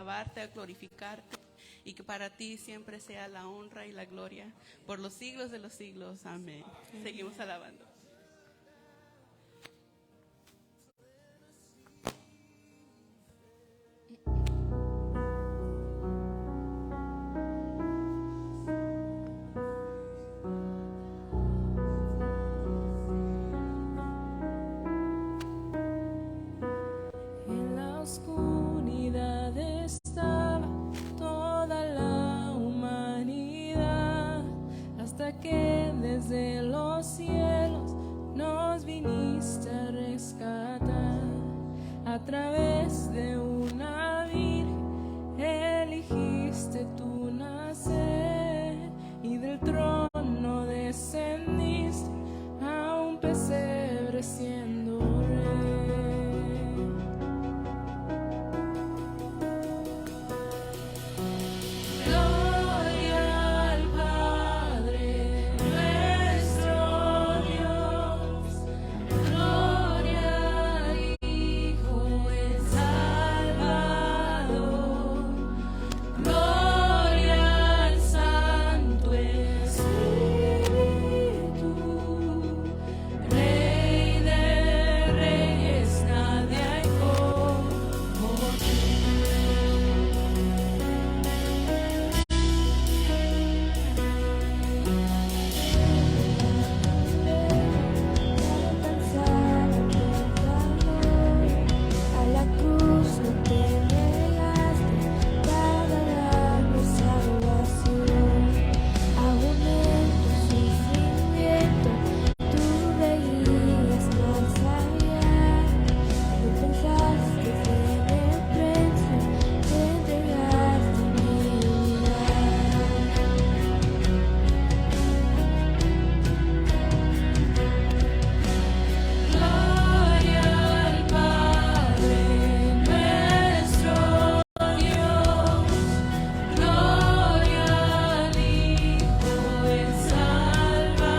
alabarte, a glorificarte, y que para ti siempre sea la honra y la gloria por los siglos de los siglos. Amén. Seguimos alabando. En la oscuridad estaba toda la humanidad, hasta que desde los cielos nos viniste a rescatar. A través de una virgen elegiste tú nacer, y del trono descendiste a un pesebre siendo rey. Gloria al Padre nuestro Dios, gloria al Hijo el Salvador, gloria al Santo Espíritu, Rey de reyes, nadie hay como tú. A la cruz no te negaste para darnos salvación. Aún en tu sufrimiento tú veías más allá. No pensaste en el precio que entregaste mi vida. Gloria al Padre nuestro Dios, gloria al Hijo el Salvador,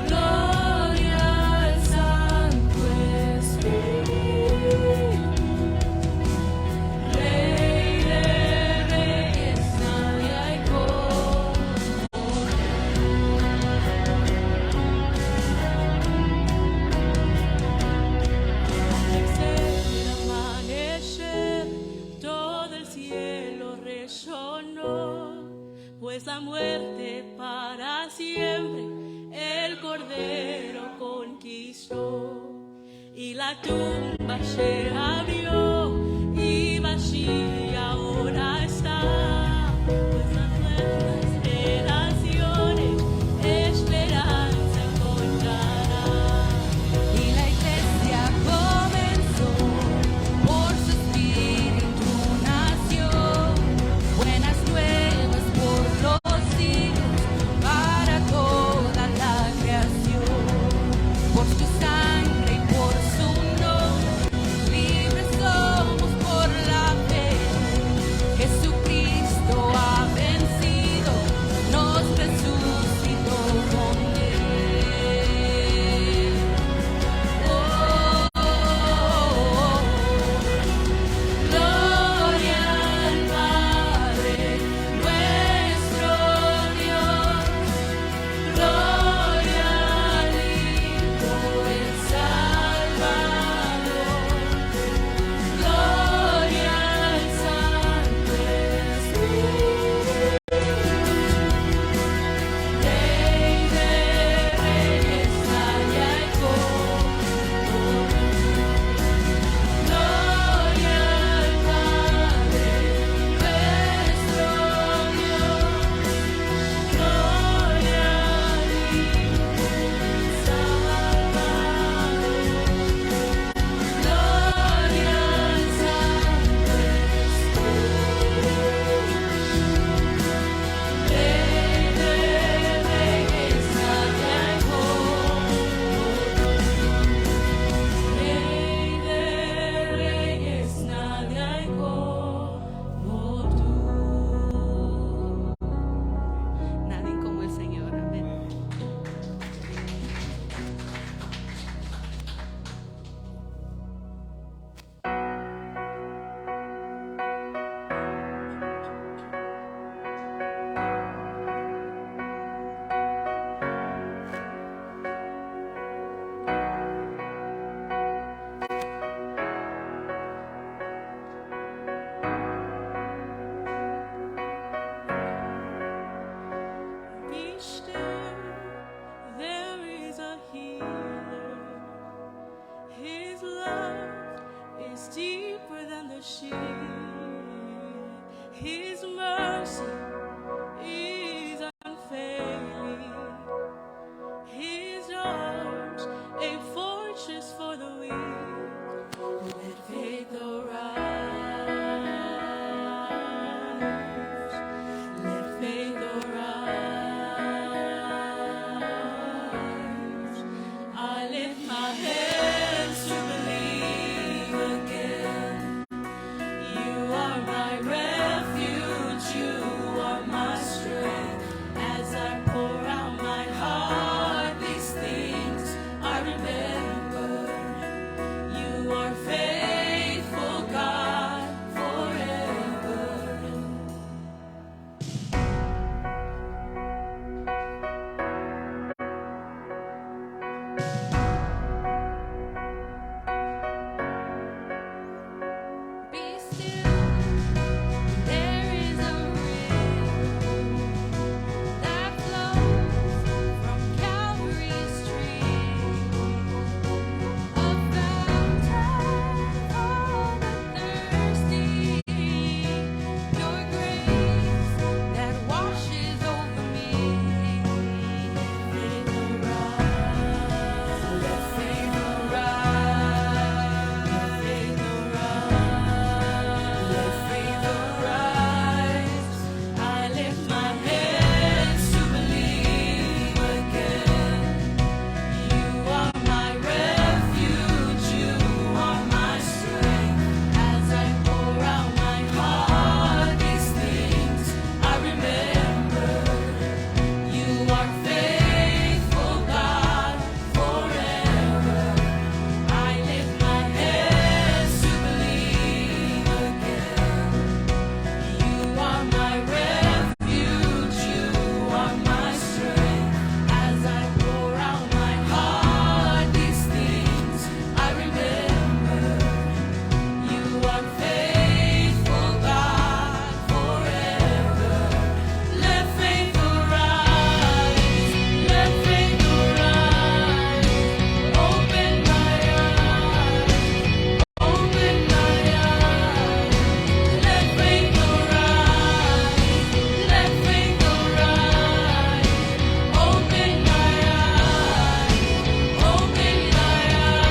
gloria al Santo Espíritu, Rey de reyes, nadie hay como el amanecer, todo el cielo resonó, pues la muerte para siempre el Cordero conquistó, y la tumba se abrió y vacía ahora está, pues las nuevas generaciones esperanza encontrarán. Y la iglesia comenzó, por su espíritu nació, buenas nuevas por los siglos, para toda la creación. Por su sangre y por su nombre, libres somos. sheep. His mercy is unfailing. His arms a fortress for the weak. Let faith arise. Let faith arise. I lift my hands to believe again. You are my refuge, you are my strength. As I pour out my heart, these things I remember. You are faithful, God, forever. Be still, there is a river that flows from Calvary's tree, a fountain for the thirsty. Your grace that washes over me. Faith arise, let faith arise, faith arise, let faith arise. I lift my hands to believe again. You are my refuge, you are my strength. As I pour out my heart, these things I remember. You are faithful, God, forever. I lift my hands to believe again. You are my refuge, you are my strength. As I pour out my heart, these things I remember. You are faithful, God, forever. Let faith arise, let faith arise. Open my eyes, open my eyes. Let faith arise, let faith arise. Open my eyes, open my eyes.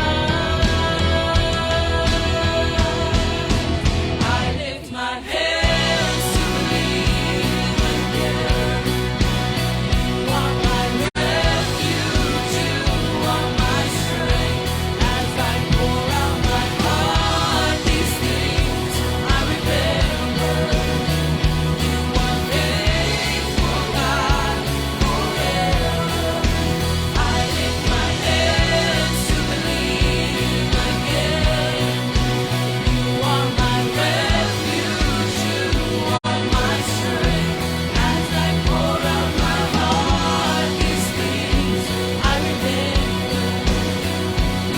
I lift my hands to believe again. You are my refuge, you are my strength. As I pour out my heart, these things I remember. You are faithful, God, forever. I lift my hands to believe again. You are my refuge, you are my strength. As I pour out my heart, these things I remember.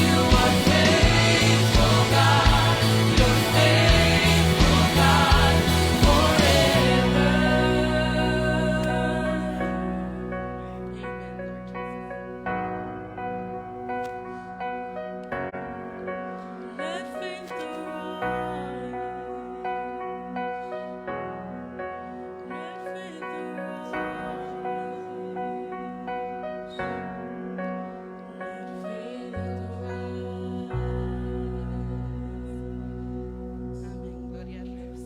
You are faithful, God, you're faithful, God, forever. Let faith arise. Let faith arise. Let faith arise. Amén. Gloria a Dios.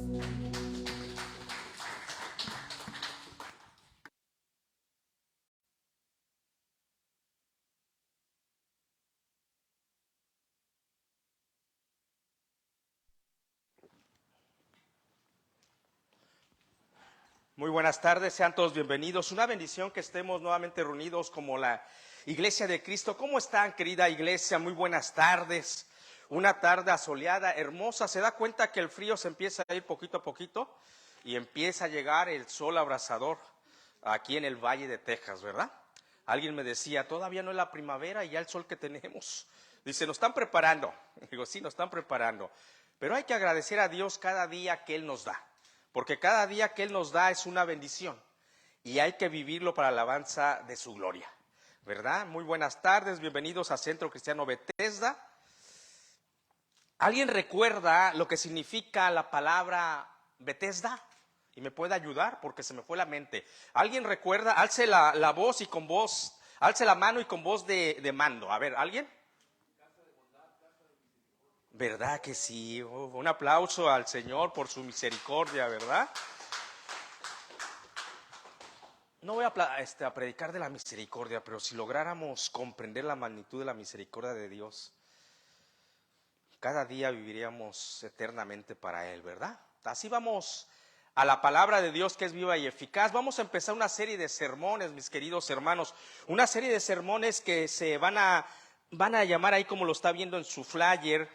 Muy buenas tardes, sean todos bienvenidos. Una bendición que estemos nuevamente reunidos como la Iglesia de Cristo. ¿Cómo están, querida iglesia? Muy buenas tardes. Una tarde asoleada, hermosa. ¿Se da cuenta que el frío se empieza a ir poquito a poquito? Y empieza a llegar el sol abrasador aquí en el Valle de Texas, ¿verdad? Alguien me decía, todavía no es la primavera y ya el sol que tenemos. Dice, nos están preparando. Digo, sí, nos están preparando. Pero hay que agradecer a Dios cada día que Él nos da. Porque cada día que Él nos da es una bendición y hay que vivirlo para la alabanza de su gloria, ¿verdad? Muy buenas tardes, bienvenidos a Centro Cristiano Bethesda. ¿Alguien recuerda lo que significa la palabra Betesda? Y me puede ayudar porque se me fue la mente. ¿Alguien recuerda? Alce la voz y con voz, alce la mano y con voz de mando. A ver, ¿alguien? ¿Verdad que sí? Un aplauso al Señor por su misericordia, ¿verdad? No voy a predicar de la misericordia, pero si lográramos comprender la magnitud de la misericordia de Dios, cada día viviríamos eternamente para Él, ¿verdad? Así vamos a la palabra de Dios que es viva y eficaz. Vamos a empezar una serie de sermones, mis queridos hermanos, una serie de sermones que se van a llamar ahí, como lo está viendo en su flyer,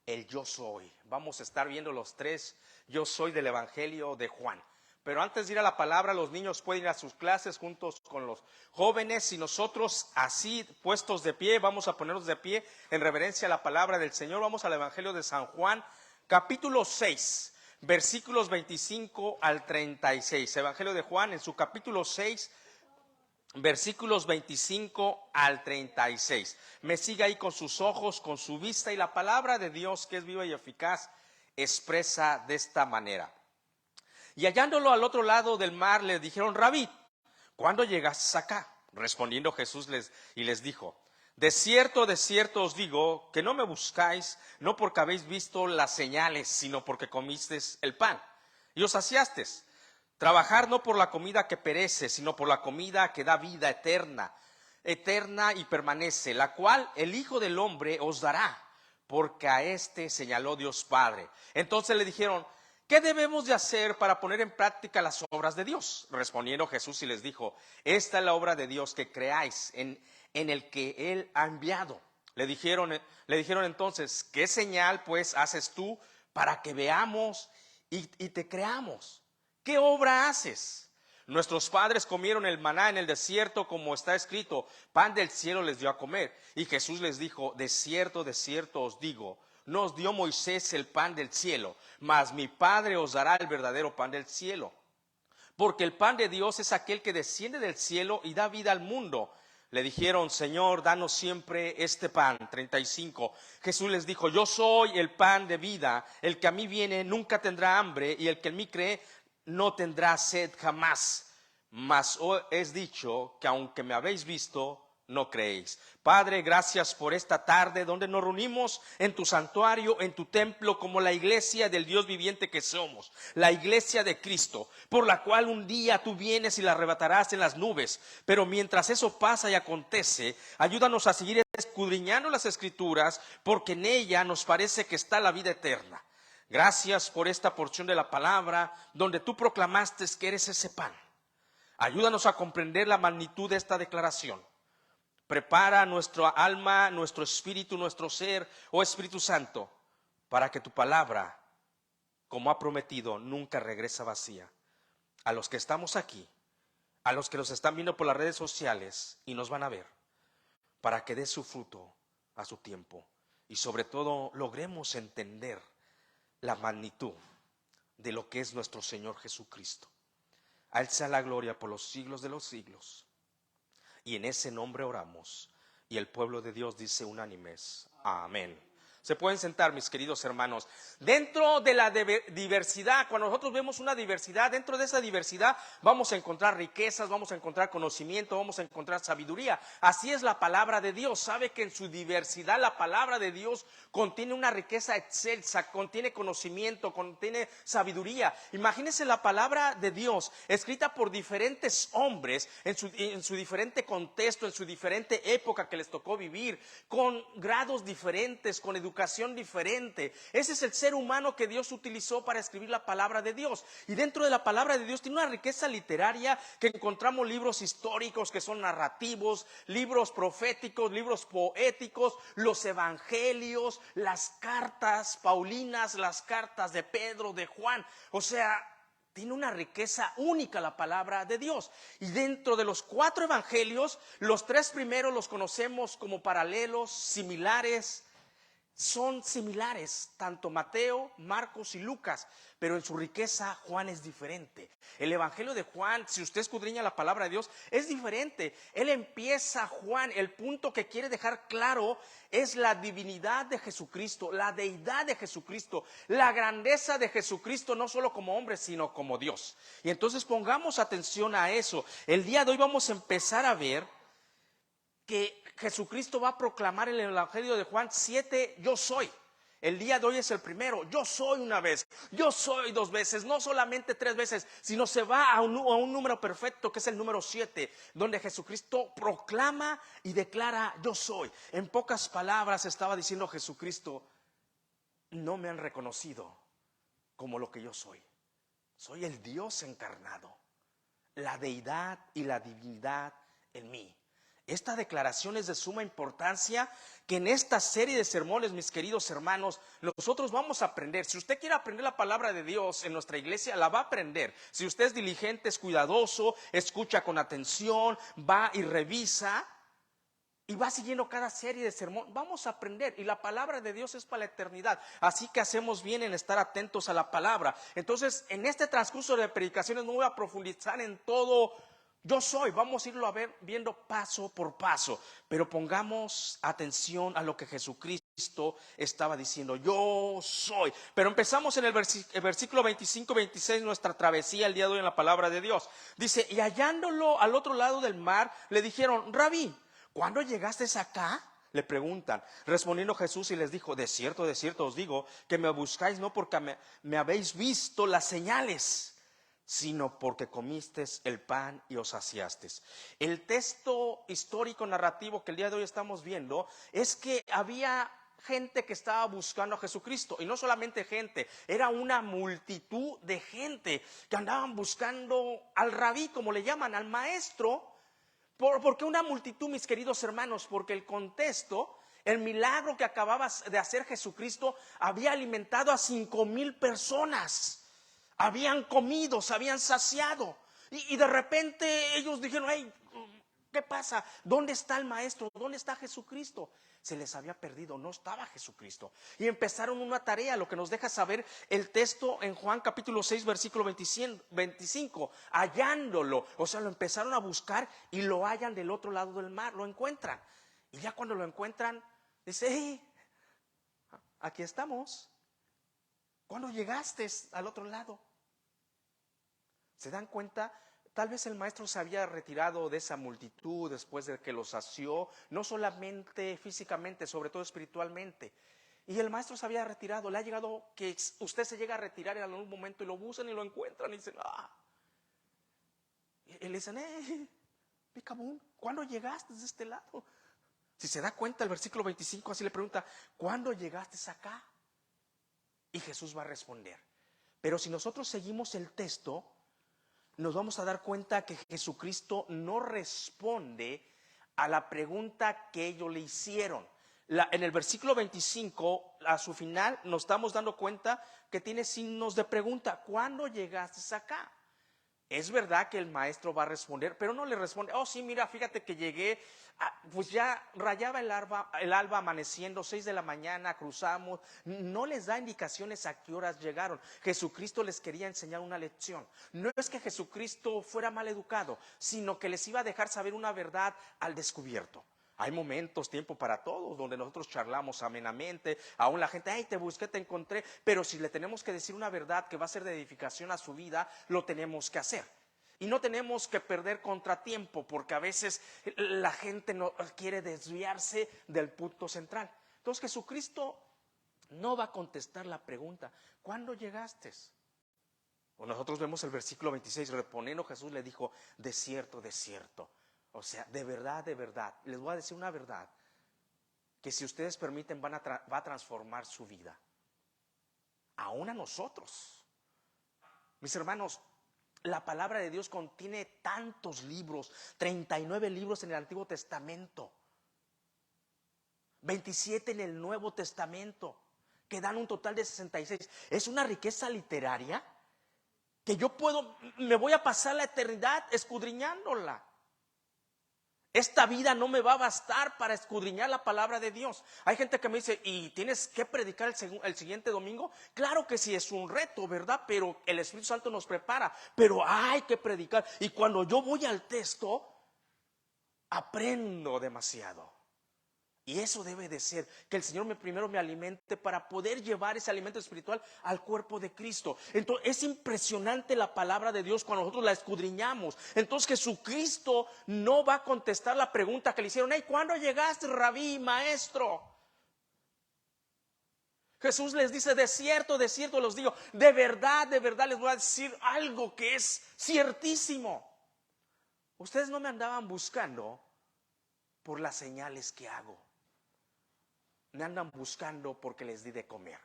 el Yo Soy. Vamos a estar viendo los 3 Yo Soy del Evangelio de Juan. Pero antes de ir a la palabra, los niños pueden ir a sus clases juntos con los jóvenes, y nosotros así puestos de pie, vamos a ponernos de pie en reverencia a la palabra del Señor. Vamos al Evangelio de San Juan, capítulo 6, versículos 25 al 36. Evangelio de Juan en su capítulo 6, versículos 25 al 36. Me sigue ahí con sus ojos, con su vista, y la palabra de Dios que es viva y eficaz expresa de esta manera. Y hallándolo al otro lado del mar, le dijeron: Rabí, ¿cuándo llegaste acá? Respondiendo Jesús les dijo: de cierto os digo, que no me buscáis, no porque habéis visto las señales, sino porque comisteis el pan, y os saciasteis. Trabajar no por la comida que perece, sino por la comida que da vida eterna y permanece, la cual el Hijo del Hombre os dará, porque a éste señaló Dios Padre. Entonces le dijeron: ¿qué debemos de hacer para poner en práctica las obras de Dios? Respondiendo Jesús y les dijo: esta es la obra de Dios, que creáis en el que Él ha enviado. Le dijeron entonces: ¿qué señal pues haces tú para que veamos y te creamos? ¿Qué obra haces? Nuestros padres comieron el maná en el desierto, como está escrito: pan del cielo les dio a comer. Y Jesús les dijo: de cierto os digo, no os dio Moisés el pan del cielo, mas mi Padre os dará el verdadero pan del cielo. Porque el pan de Dios es aquel que desciende del cielo y da vida al mundo. Le dijeron: Señor, danos siempre este pan. 35. Jesús les dijo: yo soy el pan de vida. El que a mí viene nunca tendrá hambre, y el que en mí cree no tendrá sed jamás. Mas os he dicho que aunque me habéis visto, no creéis. Padre, gracias por esta tarde donde nos reunimos en tu santuario, en tu templo, como la iglesia del Dios viviente que somos, la iglesia de Cristo, por la cual un día tú vienes y la arrebatarás en las nubes. Pero mientras eso pasa y acontece, ayúdanos a seguir escudriñando las Escrituras, porque en ella nos parece que está la vida eterna. Gracias por esta porción de la palabra donde tú proclamaste que eres ese pan. Ayúdanos a comprender la magnitud de esta declaración. Prepara nuestra alma, nuestro espíritu, nuestro ser, oh Espíritu Santo, para que tu palabra, como ha prometido, nunca regresa vacía. A los que estamos aquí, a los que nos están viendo por las redes sociales y nos van a ver, para que dé su fruto a su tiempo, y sobre todo logremos entender la magnitud de lo que es nuestro Señor Jesucristo. A Él sea la gloria por los siglos de los siglos. Y en ese nombre oramos. Y el pueblo de Dios dice unánimes: amén. Se pueden sentar, mis queridos hermanos. Dentro de la diversidad, cuando nosotros vemos una diversidad, dentro de esa diversidad vamos a encontrar riquezas, vamos a encontrar conocimiento, vamos a encontrar sabiduría. Así es la palabra de Dios. Sabe que en su diversidad la palabra de Dios contiene una riqueza excelsa, contiene conocimiento, contiene sabiduría. Imagínense la palabra de Dios escrita por diferentes hombres en su diferente contexto, en su diferente época que les tocó vivir, con grados diferentes, con educación diferente. Ese es el ser humano que Dios utilizó para escribir la palabra de Dios. Y dentro de la palabra de Dios tiene una riqueza literaria, que encontramos libros históricos que son narrativos, libros proféticos, libros poéticos, los evangelios, las cartas paulinas, las cartas de Pedro, de Juan. O sea, tiene una riqueza única la palabra de Dios. Y dentro de los 4 evangelios, los 3 primeros los conocemos como paralelos, similares, son similares, tanto Mateo, Marcos y Lucas, pero en su riqueza Juan es diferente. El evangelio de Juan, si usted escudriña la palabra de Dios, es diferente. Él empieza, Juan, el punto que quiere dejar claro es la divinidad de Jesucristo, la deidad de Jesucristo, la grandeza de Jesucristo, no solo como hombre, sino como Dios. Y entonces pongamos atención a eso. El día de hoy vamos a empezar a ver que Jesucristo va a proclamar en el evangelio de Juan 7, yo soy. El día de hoy es el primero, yo soy una vez, yo soy dos veces, no solamente tres veces, sino se va a un número perfecto que es el número 7, donde Jesucristo proclama y declara yo soy. En pocas palabras estaba diciendo Jesucristo, no me han reconocido como lo que yo soy. Soy el Dios encarnado, la deidad y la divinidad en mí. Esta declaración es de suma importancia, que en esta serie de sermones, mis queridos hermanos, nosotros vamos a aprender. Si usted quiere aprender la palabra de Dios en nuestra iglesia, la va a aprender. Si usted es diligente, es cuidadoso, escucha con atención, va y revisa y va siguiendo cada serie de sermón, vamos a aprender. Y la palabra de Dios es para la eternidad, así que hacemos bien en estar atentos a la palabra. Entonces, en este transcurso de predicaciones no voy a profundizar en todo yo soy, vamos a irlo viendo paso por paso, pero pongamos atención a lo que Jesucristo estaba diciendo, yo soy. Pero empezamos en el versículo 25-26, nuestra travesía el día de hoy en la palabra de Dios. Dice, y hallándolo al otro lado del mar, le dijeron, Rabí, ¿cuándo llegaste acá? Le preguntan. Respondiendo Jesús y les dijo, de cierto os digo, que me buscáis no porque me habéis visto las señales, sino porque comisteis el pan y os saciasteis. El texto histórico narrativo que el día de hoy estamos viendo es que había gente que estaba buscando a Jesucristo, y no solamente gente, era una multitud de gente que andaban buscando al rabí, como le llaman, al maestro. ¿Por qué una multitud, mis queridos hermanos? Porque el contexto, el milagro que acababa de hacer Jesucristo había alimentado a 5,000 personas. Habían comido, se habían saciado, y de repente ellos dijeron, hey, ¿qué pasa? ¿Dónde está el maestro? ¿Dónde está Jesucristo? Se les había perdido, no estaba Jesucristo. Y empezaron una tarea, lo que nos deja saber el texto en Juan capítulo 6, versículo 25, hallándolo. O sea, lo empezaron a buscar y lo hallan del otro lado del mar, lo encuentran. Y ya cuando lo encuentran, dice, hey, aquí estamos. ¿Cuándo llegaste al otro lado? ¿Se dan cuenta? Tal vez el maestro se había retirado de esa multitud después de que lo sació, no solamente físicamente, sobre todo espiritualmente. Y el maestro se había retirado. Le ha llegado que usted se llega a retirar en algún momento y lo buscan y lo encuentran y dicen, Y le dicen, Picabún, ¿cuándo llegaste de este lado? Si se da cuenta, el versículo 25 así le pregunta, ¿cuándo llegaste acá? Y Jesús va a responder. Pero si nosotros seguimos el texto, nos vamos a dar cuenta que Jesucristo no responde a la pregunta que ellos le hicieron. En el versículo 25, a su final, nos estamos dando cuenta que tiene signos de pregunta. ¿Cuándo llegaste acá? Es verdad que el maestro va a responder, pero no le responde, sí, mira, fíjate que llegué, pues ya rayaba el alba amaneciendo, 6 de la mañana, cruzamos. No les da indicaciones a qué horas llegaron. Jesucristo les quería enseñar una lección. No es que Jesucristo fuera mal educado, sino que les iba a dejar saber una verdad al descubierto. Hay momentos, tiempo para todos, donde nosotros charlamos amenamente, aún la gente, te busqué, te encontré, pero si le tenemos que decir una verdad que va a ser de edificación a su vida, lo tenemos que hacer. Y no tenemos que perder contratiempo, porque a veces la gente no quiere desviarse del punto central. Entonces Jesucristo no va a contestar la pregunta, ¿cuándo llegaste? O nosotros vemos el versículo 26, respondiendo Jesús le dijo, de cierto, o sea, de verdad, les voy a decir una verdad, que si ustedes permiten va a transformar su vida, aún a nosotros. Mis hermanos, la palabra de Dios contiene tantos libros, 39 libros en el Antiguo Testamento, 27 en el Nuevo Testamento, que dan un total de 66. Es una riqueza literaria que me voy a pasar la eternidad escudriñándola. Esta vida no me va a bastar para escudriñar la palabra de Dios. Hay gente que me dice, ¿y tienes que predicar el siguiente domingo? Claro que sí, es un reto, ¿verdad? Pero el Espíritu Santo nos prepara. Pero hay que predicar. Y cuando yo voy al texto, aprendo demasiado. Y eso debe de ser, que el Señor primero me alimente para poder llevar ese alimento espiritual al cuerpo de Cristo. Entonces es impresionante la palabra de Dios cuando nosotros la escudriñamos. Entonces Jesucristo no va a contestar la pregunta que le hicieron: hey, ¿cuándo llegaste, rabí, maestro? Jesús les dice: de cierto los digo, de verdad les voy a decir algo que es ciertísimo. Ustedes no me andaban buscando por las señales que hago. Me andan buscando porque les di de comer.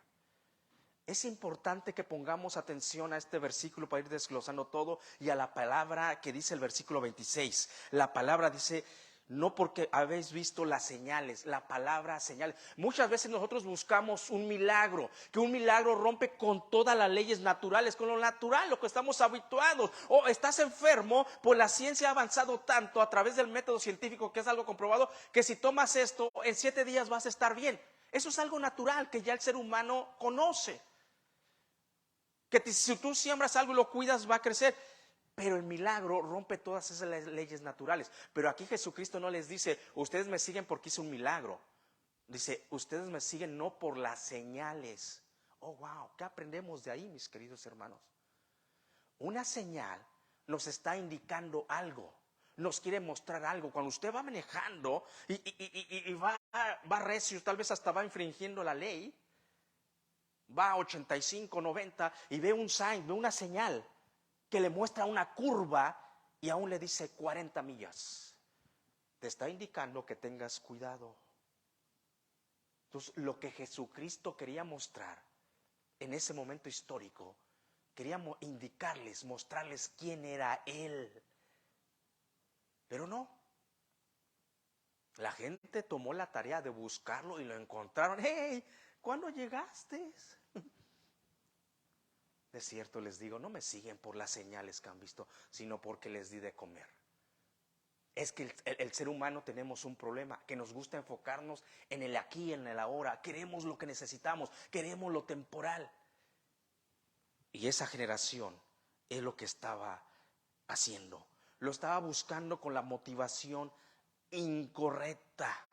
Es importante que pongamos atención a este versículo para ir desglosando todo y a la palabra que dice el versículo 26. La palabra dice: no porque habéis visto las señales. La palabra señales. Muchas veces nosotros buscamos un milagro, que un milagro rompe con todas las leyes naturales, con lo natural, lo que estamos habituados. O estás enfermo, pues la ciencia ha avanzado tanto a través del método científico, que es algo comprobado, que si tomas esto, en 7 días vas a estar bien. Eso es algo natural que ya el ser humano conoce. Que si tú siembras algo y lo cuidas, va a crecer. Pero el milagro rompe todas esas leyes naturales. Pero aquí Jesucristo no les dice: ustedes me siguen porque hice un milagro. Dice: ustedes me siguen no por las señales. Oh, wow, ¿qué aprendemos de ahí, mis queridos hermanos? Una señal nos está indicando algo, nos quiere mostrar algo. Cuando usted va manejando y va recio, tal vez hasta va infringiendo la ley, va a 85, 90 y ve un sign, ve una señal que le muestra una curva y aún le dice 40 millas. Te está indicando que tengas cuidado. Entonces, lo que Jesucristo quería mostrar en ese momento histórico, quería indicarles, mostrarles quién era Él. Pero no. La gente tomó la tarea de buscarlo y lo encontraron. Hey, ¿cuándo llegaste? De cierto les digo, no me siguen por las señales que han visto, sino porque les di de comer. Es que el ser humano tenemos un problema, que nos gusta enfocarnos en el aquí, en el ahora. Queremos lo que necesitamos, queremos lo temporal. Y esa generación es lo que estaba haciendo. Lo estaba buscando con la motivación incorrecta.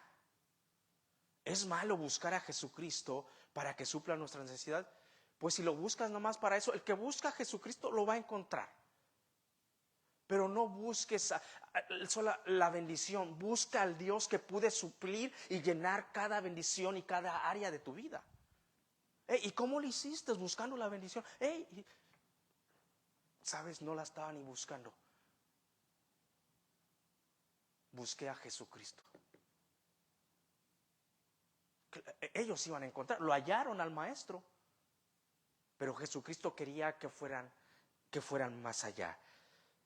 ¿Es malo buscar a Jesucristo para que supla nuestra necesidad? Pues si lo buscas nomás para eso, el que busca a Jesucristo lo va a encontrar. Pero no busques solo la bendición, busca al Dios que puede suplir y llenar cada bendición y cada área de tu vida. ¿Y cómo lo hiciste? Buscando la bendición. ¿Sabes? No la estaba ni buscando. Busqué a Jesucristo. Ellos iban a encontrar, lo hallaron al maestro. Pero Jesucristo quería que fueran más allá.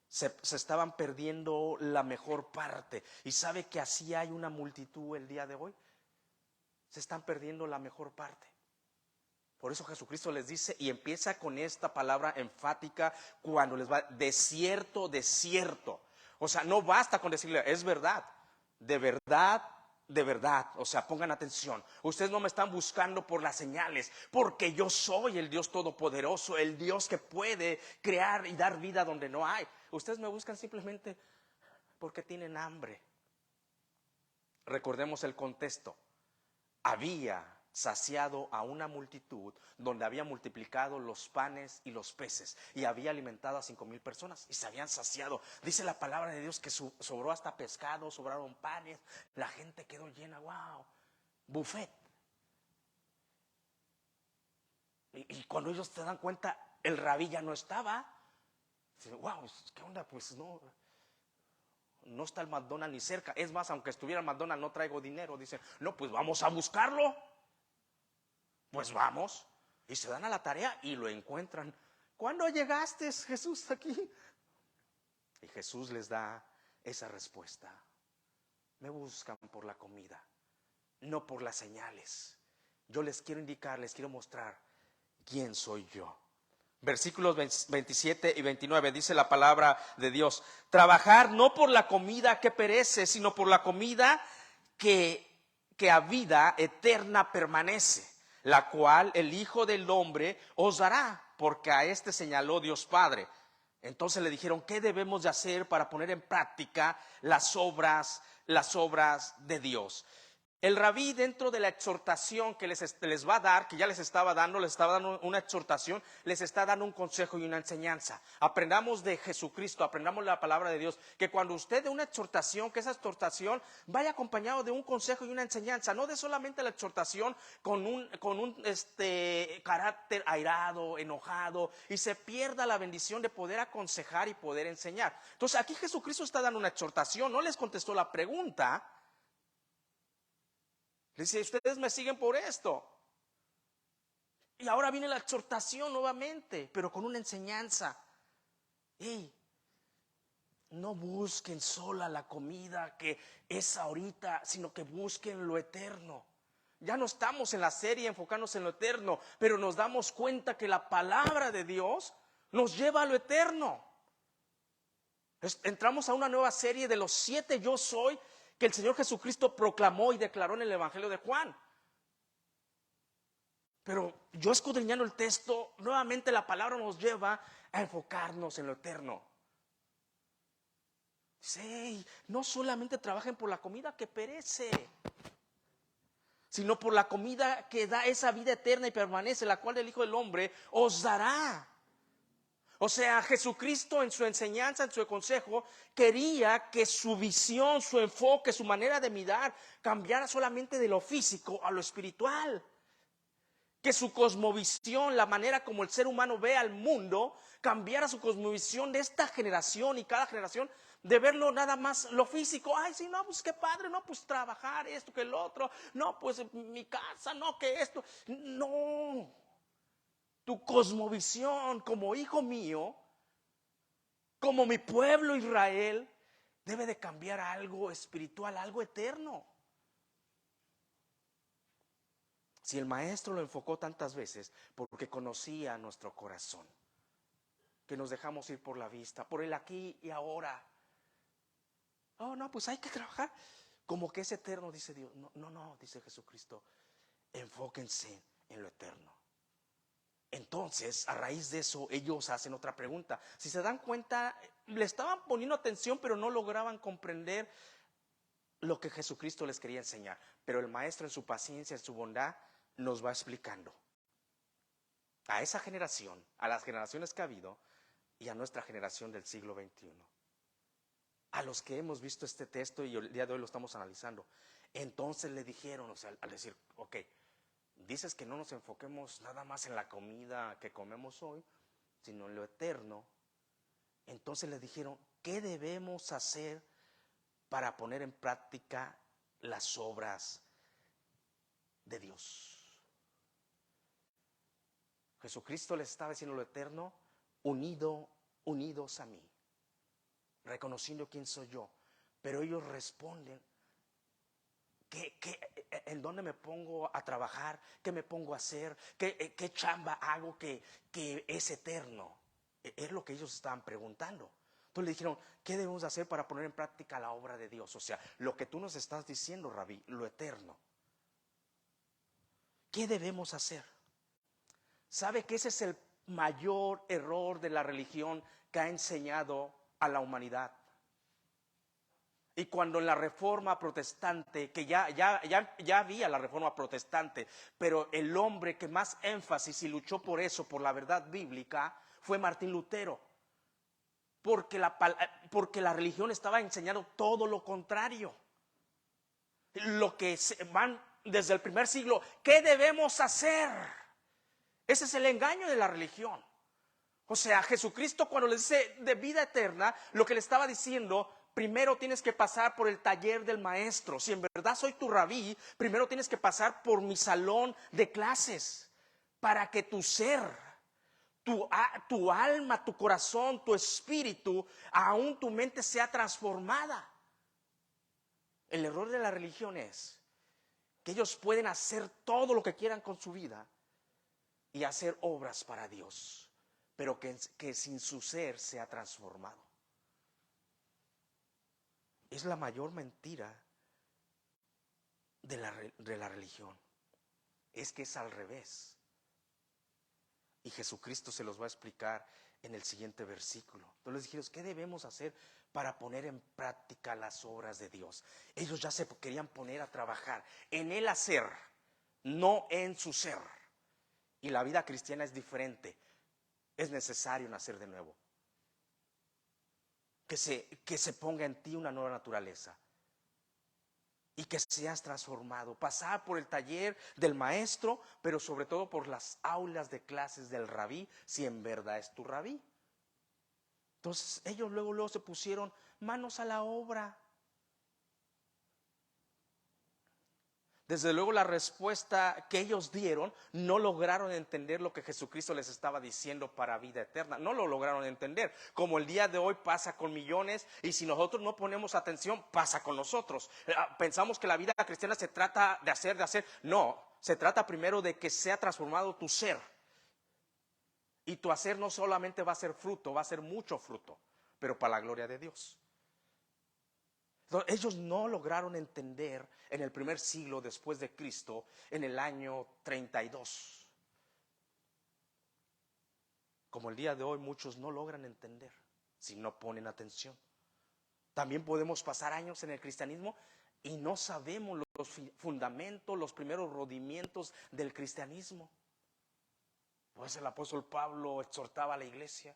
Se estaban perdiendo la mejor parte. ¿Y sabe que así hay una multitud el día de hoy? Se están perdiendo la mejor parte. Por eso Jesucristo les dice, y empieza con esta palabra enfática cuando les va: de cierto. O sea, no basta con decirle, es verdad, de verdad, o sea, pongan atención. Ustedes no me están buscando por las señales, porque yo soy el Dios todopoderoso, el Dios que puede crear y dar vida donde no hay. Ustedes me buscan simplemente porque tienen hambre. Recordemos el contexto. Había saciado a una multitud, donde había multiplicado los panes y los peces, y había alimentado a 5,000 personas, y se habían saciado. Dice la palabra de Dios que sobró hasta pescado, sobraron panes, la gente quedó llena. Wow, buffet. Y cuando ellos se dan cuenta, el rabí ya no estaba. Dicen, wow, ¿qué onda? Pues no está el McDonald's ni cerca. Es más, aunque estuviera el McDonald's, no traigo dinero. Dicen, no, pues vamos a buscarlo. Pues vamos. Y se dan a la tarea y lo encuentran. ¿Cuándo llegaste, Jesús, aquí? Y Jesús les da esa respuesta. Me buscan por la comida, no por las señales. Yo les quiero indicar, les quiero mostrar quién soy yo. Versículos 27 y 29 dice la palabra de Dios: trabajar no por la comida que perece, sino por la comida que a vida eterna permanece, la cual el Hijo del Hombre os dará, porque a este señaló Dios Padre. Entonces le dijeron: ¿qué debemos de hacer para poner en práctica las obras de Dios? El rabí, dentro de la exhortación que les va a dar, que ya les estaba dando una exhortación, les está dando un consejo y una enseñanza. Aprendamos de Jesucristo, aprendamos la palabra de Dios, que cuando usted dé una exhortación, que esa exhortación vaya acompañado de un consejo y una enseñanza, no de solamente la exhortación con un carácter airado, enojado, y se pierda la bendición de poder aconsejar y poder enseñar. Entonces aquí Jesucristo está dando una exhortación, no les contestó la pregunta. Dice: ustedes me siguen por esto. Y ahora viene la exhortación nuevamente, pero con una enseñanza. Hey, no busquen sola la comida que es ahorita, sino que busquen lo eterno. Ya no estamos en la serie enfocándonos en lo eterno, pero nos damos cuenta que la palabra de Dios nos lleva a lo eterno. Entramos a una nueva serie de los 7 yo soy que el Señor Jesucristo proclamó y declaró en el Evangelio de Juan. Pero yo, escudriñando el texto, nuevamente la palabra nos lleva a enfocarnos en lo eterno. Dice: hey, no solamente trabajen por la comida que perece, sino por la comida que da esa vida eterna y permanece, la cual el Hijo del Hombre os dará. O sea, Jesucristo en su enseñanza, en su consejo, quería que su visión, su enfoque, su manera de mirar cambiara solamente de lo físico a lo espiritual. Que su cosmovisión, la manera como el ser humano ve al mundo, cambiara su cosmovisión de esta generación y cada generación, de verlo nada más lo físico. Ay, sí, no, pues qué padre, no, pues trabajar, esto, que el otro, no, pues mi casa, no, que esto. No. Tu cosmovisión como hijo mío, como mi pueblo Israel, debe de cambiar a algo espiritual, a algo eterno. Si el maestro lo enfocó tantas veces, porque conocía nuestro corazón, que nos dejamos ir por la vista, por el aquí y ahora. Oh, no, pues hay que trabajar. Como que es eterno, dice Dios. No, dice Jesucristo. Enfóquense en lo eterno. Entonces, a raíz de eso, ellos hacen otra pregunta. Si se dan cuenta, le estaban poniendo atención, pero no lograban comprender lo que Jesucristo les quería enseñar. Pero el maestro, en su paciencia, en su bondad, nos va explicando a esa generación, a las generaciones que ha habido y a nuestra generación del siglo XXI, a los que hemos visto este texto y el día de hoy lo estamos analizando. Entonces le dijeron, o sea, al decir: ok, dices que no nos enfoquemos nada más en la comida que comemos hoy, sino en lo eterno. Entonces le dijeron: ¿qué debemos hacer para poner en práctica las obras de Dios? Jesucristo les estaba diciendo lo eterno, unidos a mí, reconociendo quién soy yo. Pero ellos responden: ¿en dónde me pongo a trabajar? ¿Qué me pongo a hacer? ¿Qué chamba hago que es eterno? Es lo que ellos estaban preguntando. Entonces le dijeron: ¿qué debemos hacer para poner en práctica la obra de Dios? O sea, lo que tú nos estás diciendo, Rabí, lo eterno. ¿Qué debemos hacer? ¿Sabe que ese es el mayor error de la religión que ha enseñado a la humanidad? Y cuando en la reforma protestante, que ya había la reforma protestante, pero el hombre que más énfasis y luchó por eso, por la verdad bíblica, fue Martín Lutero. Porque la religión estaba enseñando todo lo contrario. Lo que van desde el primer siglo, ¿qué debemos hacer? Ese es el engaño de la religión. O sea, Jesucristo, cuando le dice de vida eterna, lo que le estaba diciendo: primero tienes que pasar por el taller del maestro. Si en verdad soy tu rabí, primero tienes que pasar por mi salón de clases, para que tu ser, tu alma, tu corazón, tu espíritu, aún tu mente sea transformada. El error de la religión es que ellos pueden hacer todo lo que quieran con su vida y hacer obras para Dios, pero que sin su ser se ha transformado. Es la mayor mentira de la religión. Es que es al revés. Y Jesucristo se los va a explicar en el siguiente versículo. Entonces les dijeron, ¿qué debemos hacer para poner en práctica las obras de Dios? Ellos ya se querían poner a trabajar en el hacer, no en su ser. Y la vida cristiana es diferente. Es necesario nacer de nuevo. Que se ponga en ti una nueva naturaleza. Y que seas transformado. Pasar por el taller del maestro, pero sobre todo por las aulas de clases del rabí, si en verdad es tu rabí. Entonces ellos luego se pusieron manos a la obra. Desde luego la respuesta que ellos dieron no lograron entender lo que Jesucristo les estaba diciendo para vida eterna. No lo lograron entender. Como el día de hoy pasa con millones, y si nosotros no ponemos atención, pasa con nosotros. Pensamos que la vida cristiana se trata de hacer. No, se trata primero de que sea transformado tu ser. Y tu hacer no solamente va a ser fruto, va a ser mucho fruto, pero para la gloria de Dios. Ellos no lograron entender en el primer siglo después de Cristo, en el año 32. Como el día de hoy muchos no logran entender si no ponen atención. También podemos pasar años en el cristianismo y no sabemos los fundamentos, los primeros rodimientos del cristianismo. Pues el apóstol Pablo exhortaba a la iglesia.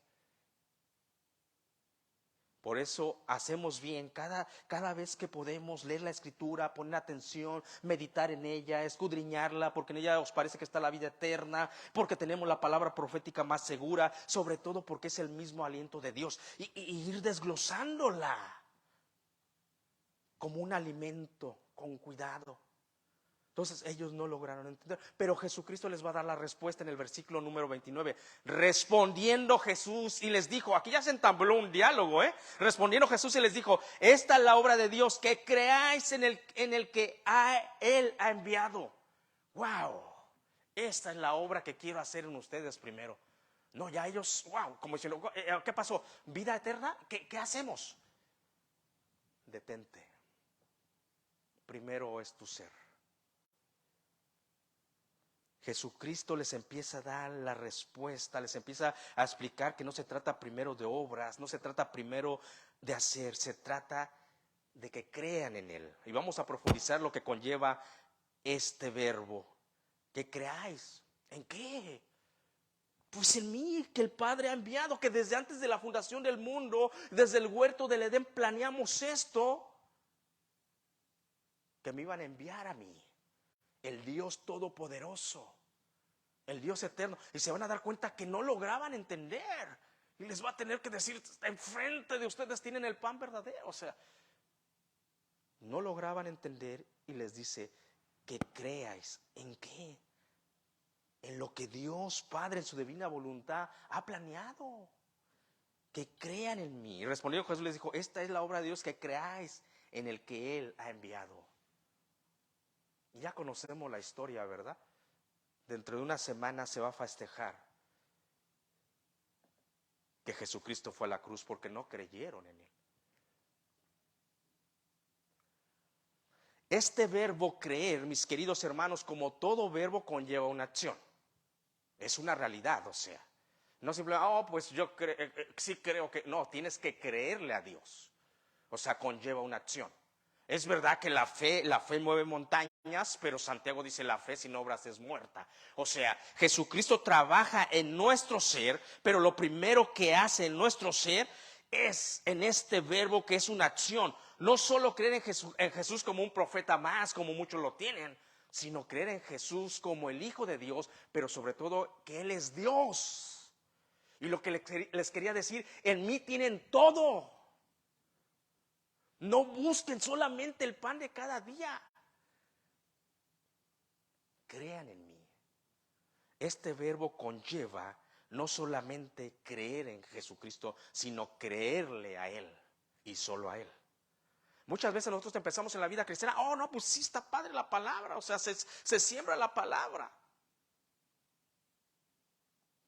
Por eso hacemos bien cada vez que podemos leer la escritura, poner atención, meditar en ella, escudriñarla, porque en ella os parece que está la vida eterna, porque tenemos la palabra profética más segura, sobre todo porque es el mismo aliento de Dios, y ir desglosándola como un alimento con cuidado. Entonces ellos no lograron entender, pero Jesucristo les va a dar la respuesta en el versículo número 29. Respondiendo Jesús y les dijo, aquí ya se entabló un diálogo, respondiendo Jesús y les dijo, esta es la obra de Dios, que creáis en el que Él ha enviado. Wow, esta es la obra que quiero hacer en ustedes primero. No, ya ellos, wow, como diciendo, ¿qué pasó? ¿Vida eterna? ¿Qué hacemos? Detente. Primero es tu ser. Jesucristo les empieza a dar la respuesta, les empieza a explicar que no se trata primero de obras, no se trata primero de hacer, se trata de que crean en Él. Y vamos a profundizar lo que conlleva este verbo, que creáis. ¿En qué? Pues en mí, que el Padre ha enviado, que desde antes de la fundación del mundo, desde el huerto del Edén planeamos esto, que me iban a enviar a mí. El Dios todopoderoso, el Dios eterno. Y se van a dar cuenta que no lograban entender. Y les va a tener que decir, enfrente de ustedes tienen el pan verdadero. O sea, no lograban entender y les dice que creáis. ¿En qué? En lo que Dios Padre en su divina voluntad ha planeado. Que crean en mí. Y respondió Jesús, les dijo, esta es la obra de Dios, que creáis en el que Él ha enviado. Y ya conocemos la historia, ¿verdad? Dentro de una semana se va a festejar que Jesucristo fue a la cruz porque no creyeron en Él. Este verbo creer, mis queridos hermanos, como todo verbo conlleva una acción. Es una realidad, o sea. No simplemente, pues yo sí creo que... No, tienes que creerle a Dios. O sea, conlleva una acción. Es verdad que la fe mueve montañas, pero Santiago dice la fe sin obras es muerta. O sea, Jesucristo trabaja en nuestro ser, pero lo primero que hace en nuestro ser es en este verbo que es una acción. No solo creer en Jesús como un profeta más, como muchos lo tienen, sino creer en Jesús como el Hijo de Dios, pero sobre todo que Él es Dios. Y lo que les quería decir, en mí tienen todo. No busquen solamente el pan de cada día. Crean en mí. Este verbo conlleva no solamente creer en Jesucristo, sino creerle a Él y solo a Él. Muchas veces nosotros empezamos en la vida cristiana, no, pues sí está padre la palabra, o sea, se siembra la palabra.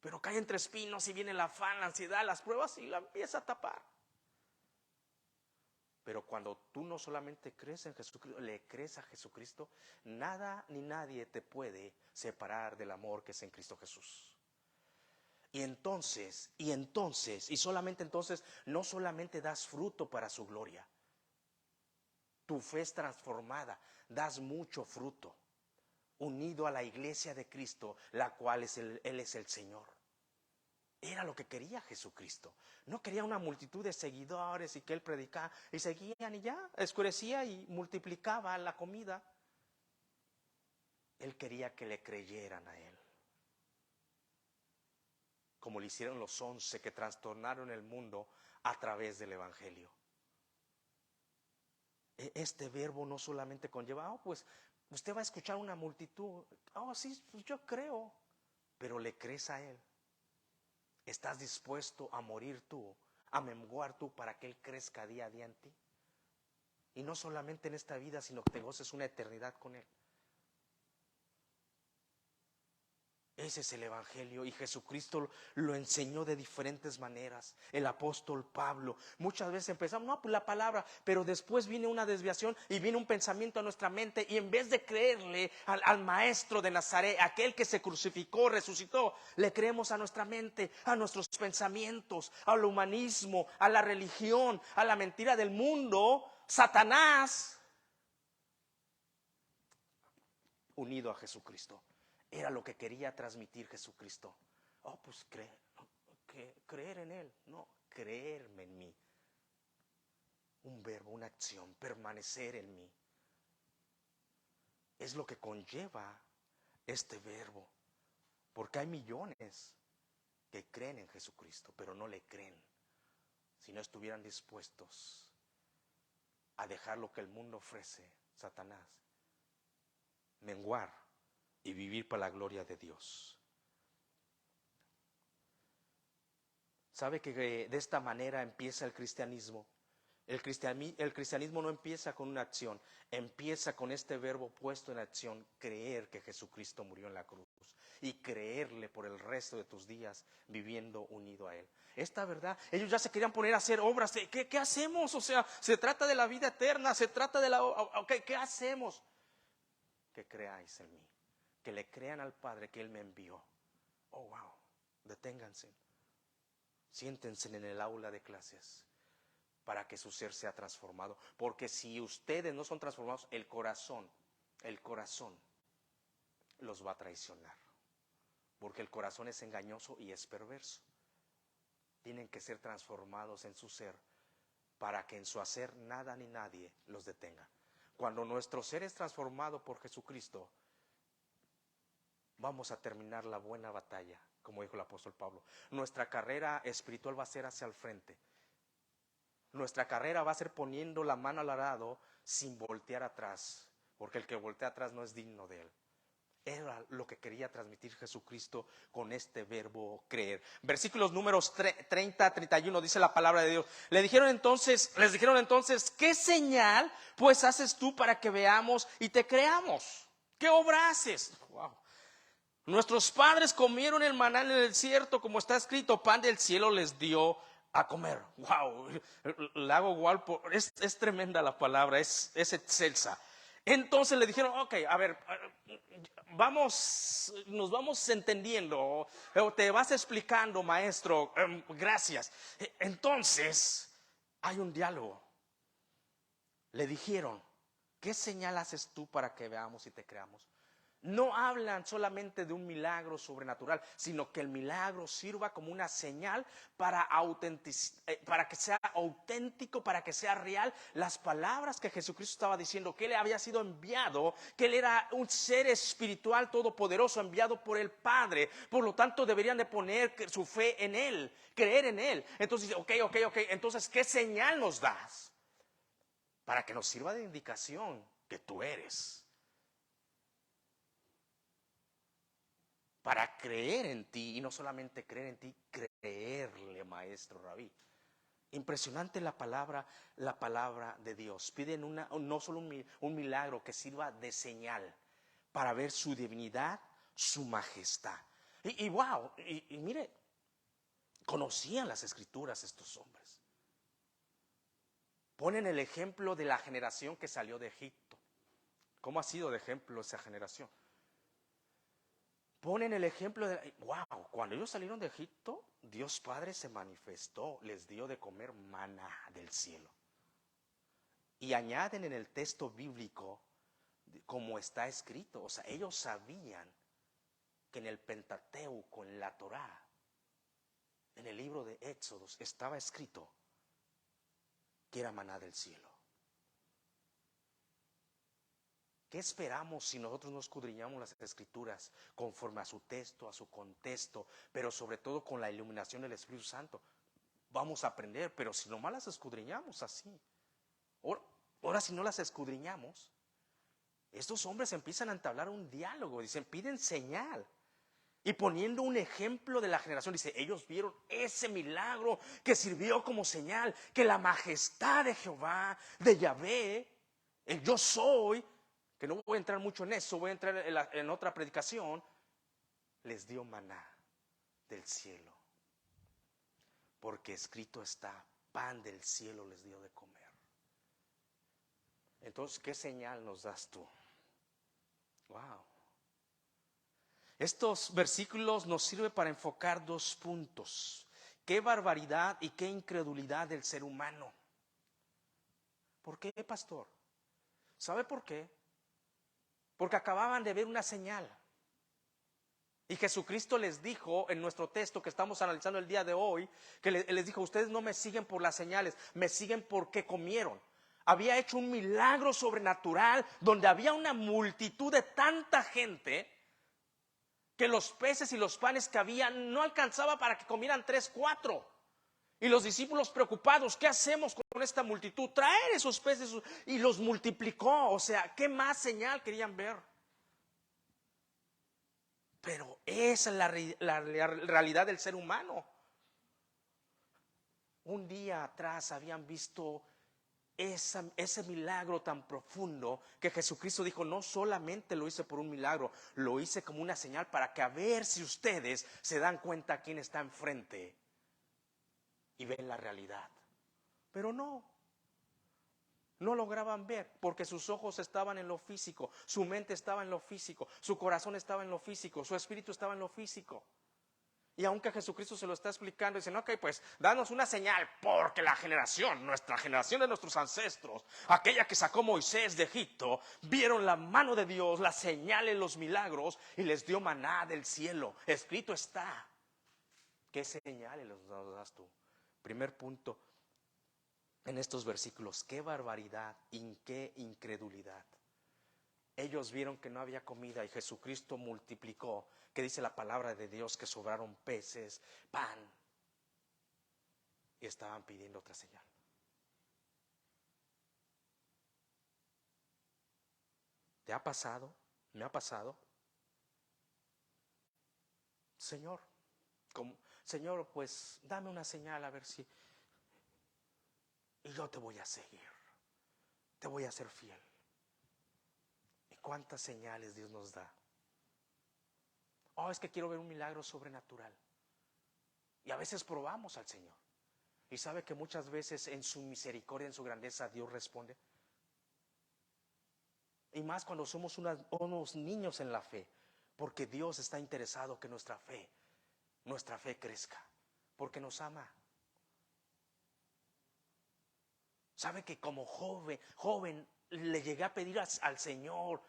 Pero cae entre espinos y viene el afán, la ansiedad, las pruebas y la empieza a tapar. Pero cuando tú no solamente crees en Jesucristo, le crees a Jesucristo, nada ni nadie te puede separar del amor que es en Cristo Jesús. Y solamente entonces, no solamente das fruto para su gloria. Tu fe es transformada, das mucho fruto, unido a la iglesia de Cristo, la cual Él es el Señor. Era lo que quería Jesucristo. No quería una multitud de seguidores y que Él predicaba y seguían y ya, escurecía y multiplicaba la comida. Él quería que le creyeran a Él, como le hicieron los 11 que trastornaron el mundo a través del Evangelio. Este verbo no solamente conlleva, pues usted va a escuchar una multitud, sí, pues yo creo, pero le crees a Él. ¿Estás dispuesto a morir tú, a menguar tú para que Él crezca día a día en ti? Y no solamente en esta vida, sino que te goces una eternidad con Él. Ese es el Evangelio y Jesucristo lo enseñó de diferentes maneras. El apóstol Pablo, muchas veces empezamos, no, pues la palabra, pero después viene una desviación y viene un pensamiento a nuestra mente y en vez de creerle al maestro de Nazaret, aquel que se crucificó, resucitó, le creemos a nuestra mente, a nuestros pensamientos, al humanismo, a la religión, a la mentira del mundo, Satanás, unido a Jesucristo. Era lo que quería transmitir Jesucristo. Pues creer en Él, no, creerme en mí. Un verbo, una acción, permanecer en mí. Es lo que conlleva este verbo. Porque hay millones que creen en Jesucristo, pero no le creen. Si no estuvieran dispuestos a dejar lo que el mundo ofrece, Satanás, menguar y vivir para la gloria de Dios. ¿Sabe que de esta manera empieza el cristianismo? El cristianismo no empieza con una acción, empieza con este verbo puesto en acción, creer que Jesucristo murió en la cruz y creerle por el resto de tus días viviendo unido a Él. Esta verdad, ellos ya se querían poner a hacer obras. ¿Qué hacemos? O sea, se trata de la vida eterna, se trata de ¿qué hacemos? Que creáis en mí, que le crean al Padre que Él me envió. Wow, deténganse, siéntense en el aula de clases para que su ser sea transformado, porque si ustedes no son transformados, el corazón los va a traicionar, porque el corazón es engañoso y es perverso. Tienen que ser transformados en su ser para que en su hacer nada ni nadie los detenga. Cuando nuestro ser es transformado por Jesucristo, vamos a terminar la buena batalla, como dijo el apóstol Pablo. Nuestra carrera espiritual va a ser hacia el frente. Nuestra carrera va a ser poniendo la mano al arado sin voltear atrás, porque el que voltea atrás no es digno de Él. Era lo que quería transmitir Jesucristo con este verbo creer. Versículos números 30, 31 dice la palabra de Dios. Les dijeron entonces, ¿qué señal pues haces tú para que veamos y te creamos? ¿Qué obra haces? Wow. Nuestros padres comieron el maná en el desierto, como está escrito, pan del cielo les dio a comer. Wow, la hago igual, es tremenda la palabra, es excelsa. Entonces le dijeron, ok, a ver, nos vamos entendiendo, te vas explicando, maestro, gracias. Entonces hay un diálogo. Le dijeron, ¿qué señal haces tú para que veamos y te creamos? No hablan solamente de un milagro sobrenatural, sino que el milagro sirva como una señal para que sea auténtico, para que sea real. Las palabras que Jesucristo estaba diciendo, que Él había sido enviado, que Él era un ser espiritual todopoderoso enviado por el Padre. Por lo tanto, deberían de poner su fe en Él, creer en Él. Entonces, ok, entonces, ¿qué señal nos das? Para que nos sirva de indicación que tú eres. Para creer en ti, y no solamente creer en ti, creerle, maestro Rabí. Impresionante la palabra de Dios. Piden no solo un milagro que sirva de señal para ver su divinidad, su majestad. Y wow, y mire, conocían las escrituras estos hombres. Ponen el ejemplo de la generación que salió de Egipto. ¿Cómo ha sido de ejemplo esa generación? Ponen el ejemplo de, wow, cuando ellos salieron de Egipto, Dios Padre se manifestó, les dio de comer maná del cielo. Y añaden en el texto bíblico, como está escrito, o sea, ellos sabían que en el Pentateuco, en la Torá, en el libro de Éxodos, estaba escrito que era maná del cielo. ¿Qué esperamos si nosotros no escudriñamos las escrituras conforme a su texto, a su contexto, pero sobre todo con la iluminación del Espíritu Santo? Vamos a aprender, pero si nomás las escudriñamos así. Ahora si no las escudriñamos, estos hombres empiezan a entablar un diálogo, dicen, piden señal. Y poniendo un ejemplo de la generación, dice, ellos vieron ese milagro que sirvió como señal, que la majestad de Jehová, de Yahvé, el yo soy, que no voy a entrar mucho en eso, voy a entrar en otra predicación, les dio maná del cielo. Porque escrito está, pan del cielo les dio de comer. Entonces, ¿qué señal nos das tú? Wow. Estos versículos nos sirven para enfocar dos puntos. Qué barbaridad y qué incredulidad del ser humano. ¿Por qué, pastor? ¿Sabe por qué? Porque acababan de ver una señal. Y Jesucristo les dijo en nuestro texto que estamos analizando el día de hoy, que les dijo, ustedes no me siguen por las señales, me siguen porque comieron. Había hecho un milagro sobrenatural donde había una multitud de tanta gente que los peces y los panes que había no alcanzaba para que comieran 3, 4. Y los discípulos preocupados, ¿qué hacemos con esta multitud? Traer esos peces, y los multiplicó. O sea, ¿qué más señal querían ver? Pero esa es la realidad del ser humano. Un día atrás habían visto ese milagro tan profundo que Jesucristo dijo, no solamente lo hice por un milagro, lo hice como una señal para que a ver si ustedes se dan cuenta quién está enfrente y ven la realidad. Pero no lograban ver porque sus ojos estaban en lo físico, su mente estaba en lo físico, su corazón estaba en lo físico, su espíritu estaba en lo físico. Y aunque Jesucristo se lo está explicando, dicen, ok, pues danos una señal, porque nuestra generación de nuestros ancestros, aquella que sacó Moisés de Egipto, vieron la mano de Dios, las señales, los milagros, y les dio maná del cielo. Escrito está. ¿Qué señales nos das tú? Primer punto en estos versículos, qué barbaridad y qué incredulidad. Ellos vieron que no había comida y Jesucristo multiplicó, que dice la palabra de Dios que sobraron peces, pan, y estaban pidiendo otra señal. ¿Te ha pasado? ¿Me ha pasado? Señor, Señor, pues dame una señal a ver si, y yo te voy a seguir, te voy a ser fiel. ¿Cuántas señales Dios nos da? Oh, es que quiero ver un milagro sobrenatural. Y a veces probamos al Señor. Y sabe que muchas veces en su misericordia, en su grandeza, Dios responde. Y más cuando somos unos niños en la fe. Porque Dios está interesado que nuestra fe crezca. Porque nos ama. Sabe que como joven le llegué a pedir al Señor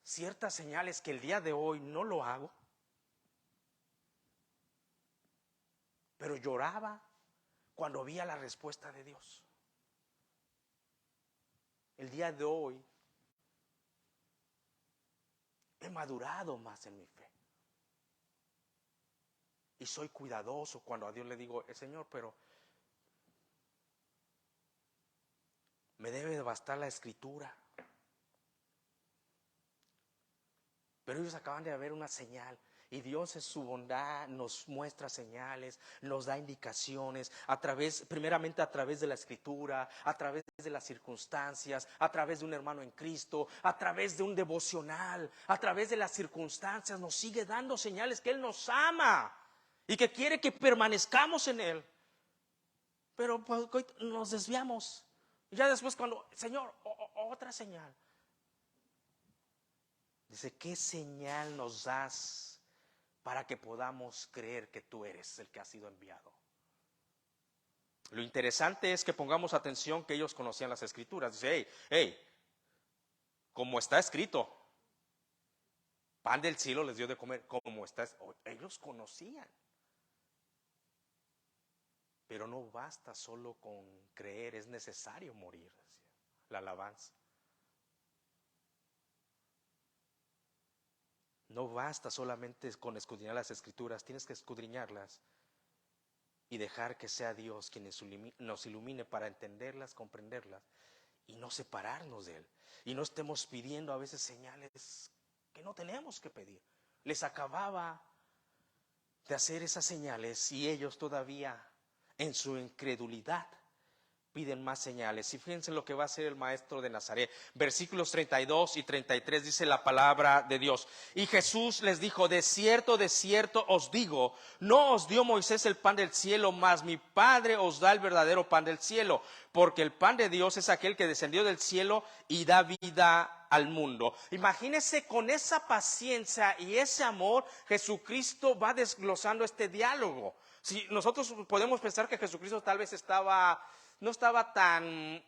ciertas señales que el día de hoy no lo hago, pero lloraba cuando veía la respuesta de Dios. El día de hoy he madurado más en mi fe y soy cuidadoso cuando a Dios le digo, Señor, pero me debe de bastar la escritura. Pero ellos acaban de ver una señal Y Dios en su bondad nos muestra señales, nos da indicaciones primeramente a través de la Escritura, a través de las circunstancias, a través de un hermano en Cristo, a través de un devocional, a través de las circunstancias, nos sigue dando señales que Él nos ama y que quiere que permanezcamos en Él. Pero pues, nos desviamos. Y ya después cuando, Señor, otra señal. Dice, ¿qué señal nos das para que podamos creer que tú eres el que ha sido enviado? Lo interesante es que pongamos atención que ellos conocían las Escrituras. Dice, hey, como está escrito, pan del cielo les dio de comer, como está. Ellos conocían. Pero no basta solo con creer, es necesario morir, decía la alabanza. No basta solamente con escudriñar las Escrituras, tienes que escudriñarlas y dejar que sea Dios quien nos ilumine para entenderlas, comprenderlas y no separarnos de Él. Y no estemos pidiendo a veces señales que no tenemos que pedir. Les acababa de hacer esas señales y ellos todavía en su incredulidad piden más señales. Y fíjense lo que va a hacer el maestro de Nazaret. Versículos 32 y 33 dice la palabra de Dios. Y Jesús les dijo, de cierto os digo, no os dio Moisés el pan del cielo, mas mi Padre os da el verdadero pan del cielo. Porque el pan de Dios es aquel que descendió del cielo y da vida al mundo. Imagínense, con esa paciencia y ese amor, Jesucristo va desglosando este diálogo. Si nosotros podemos pensar que Jesucristo tal vez no estaba tan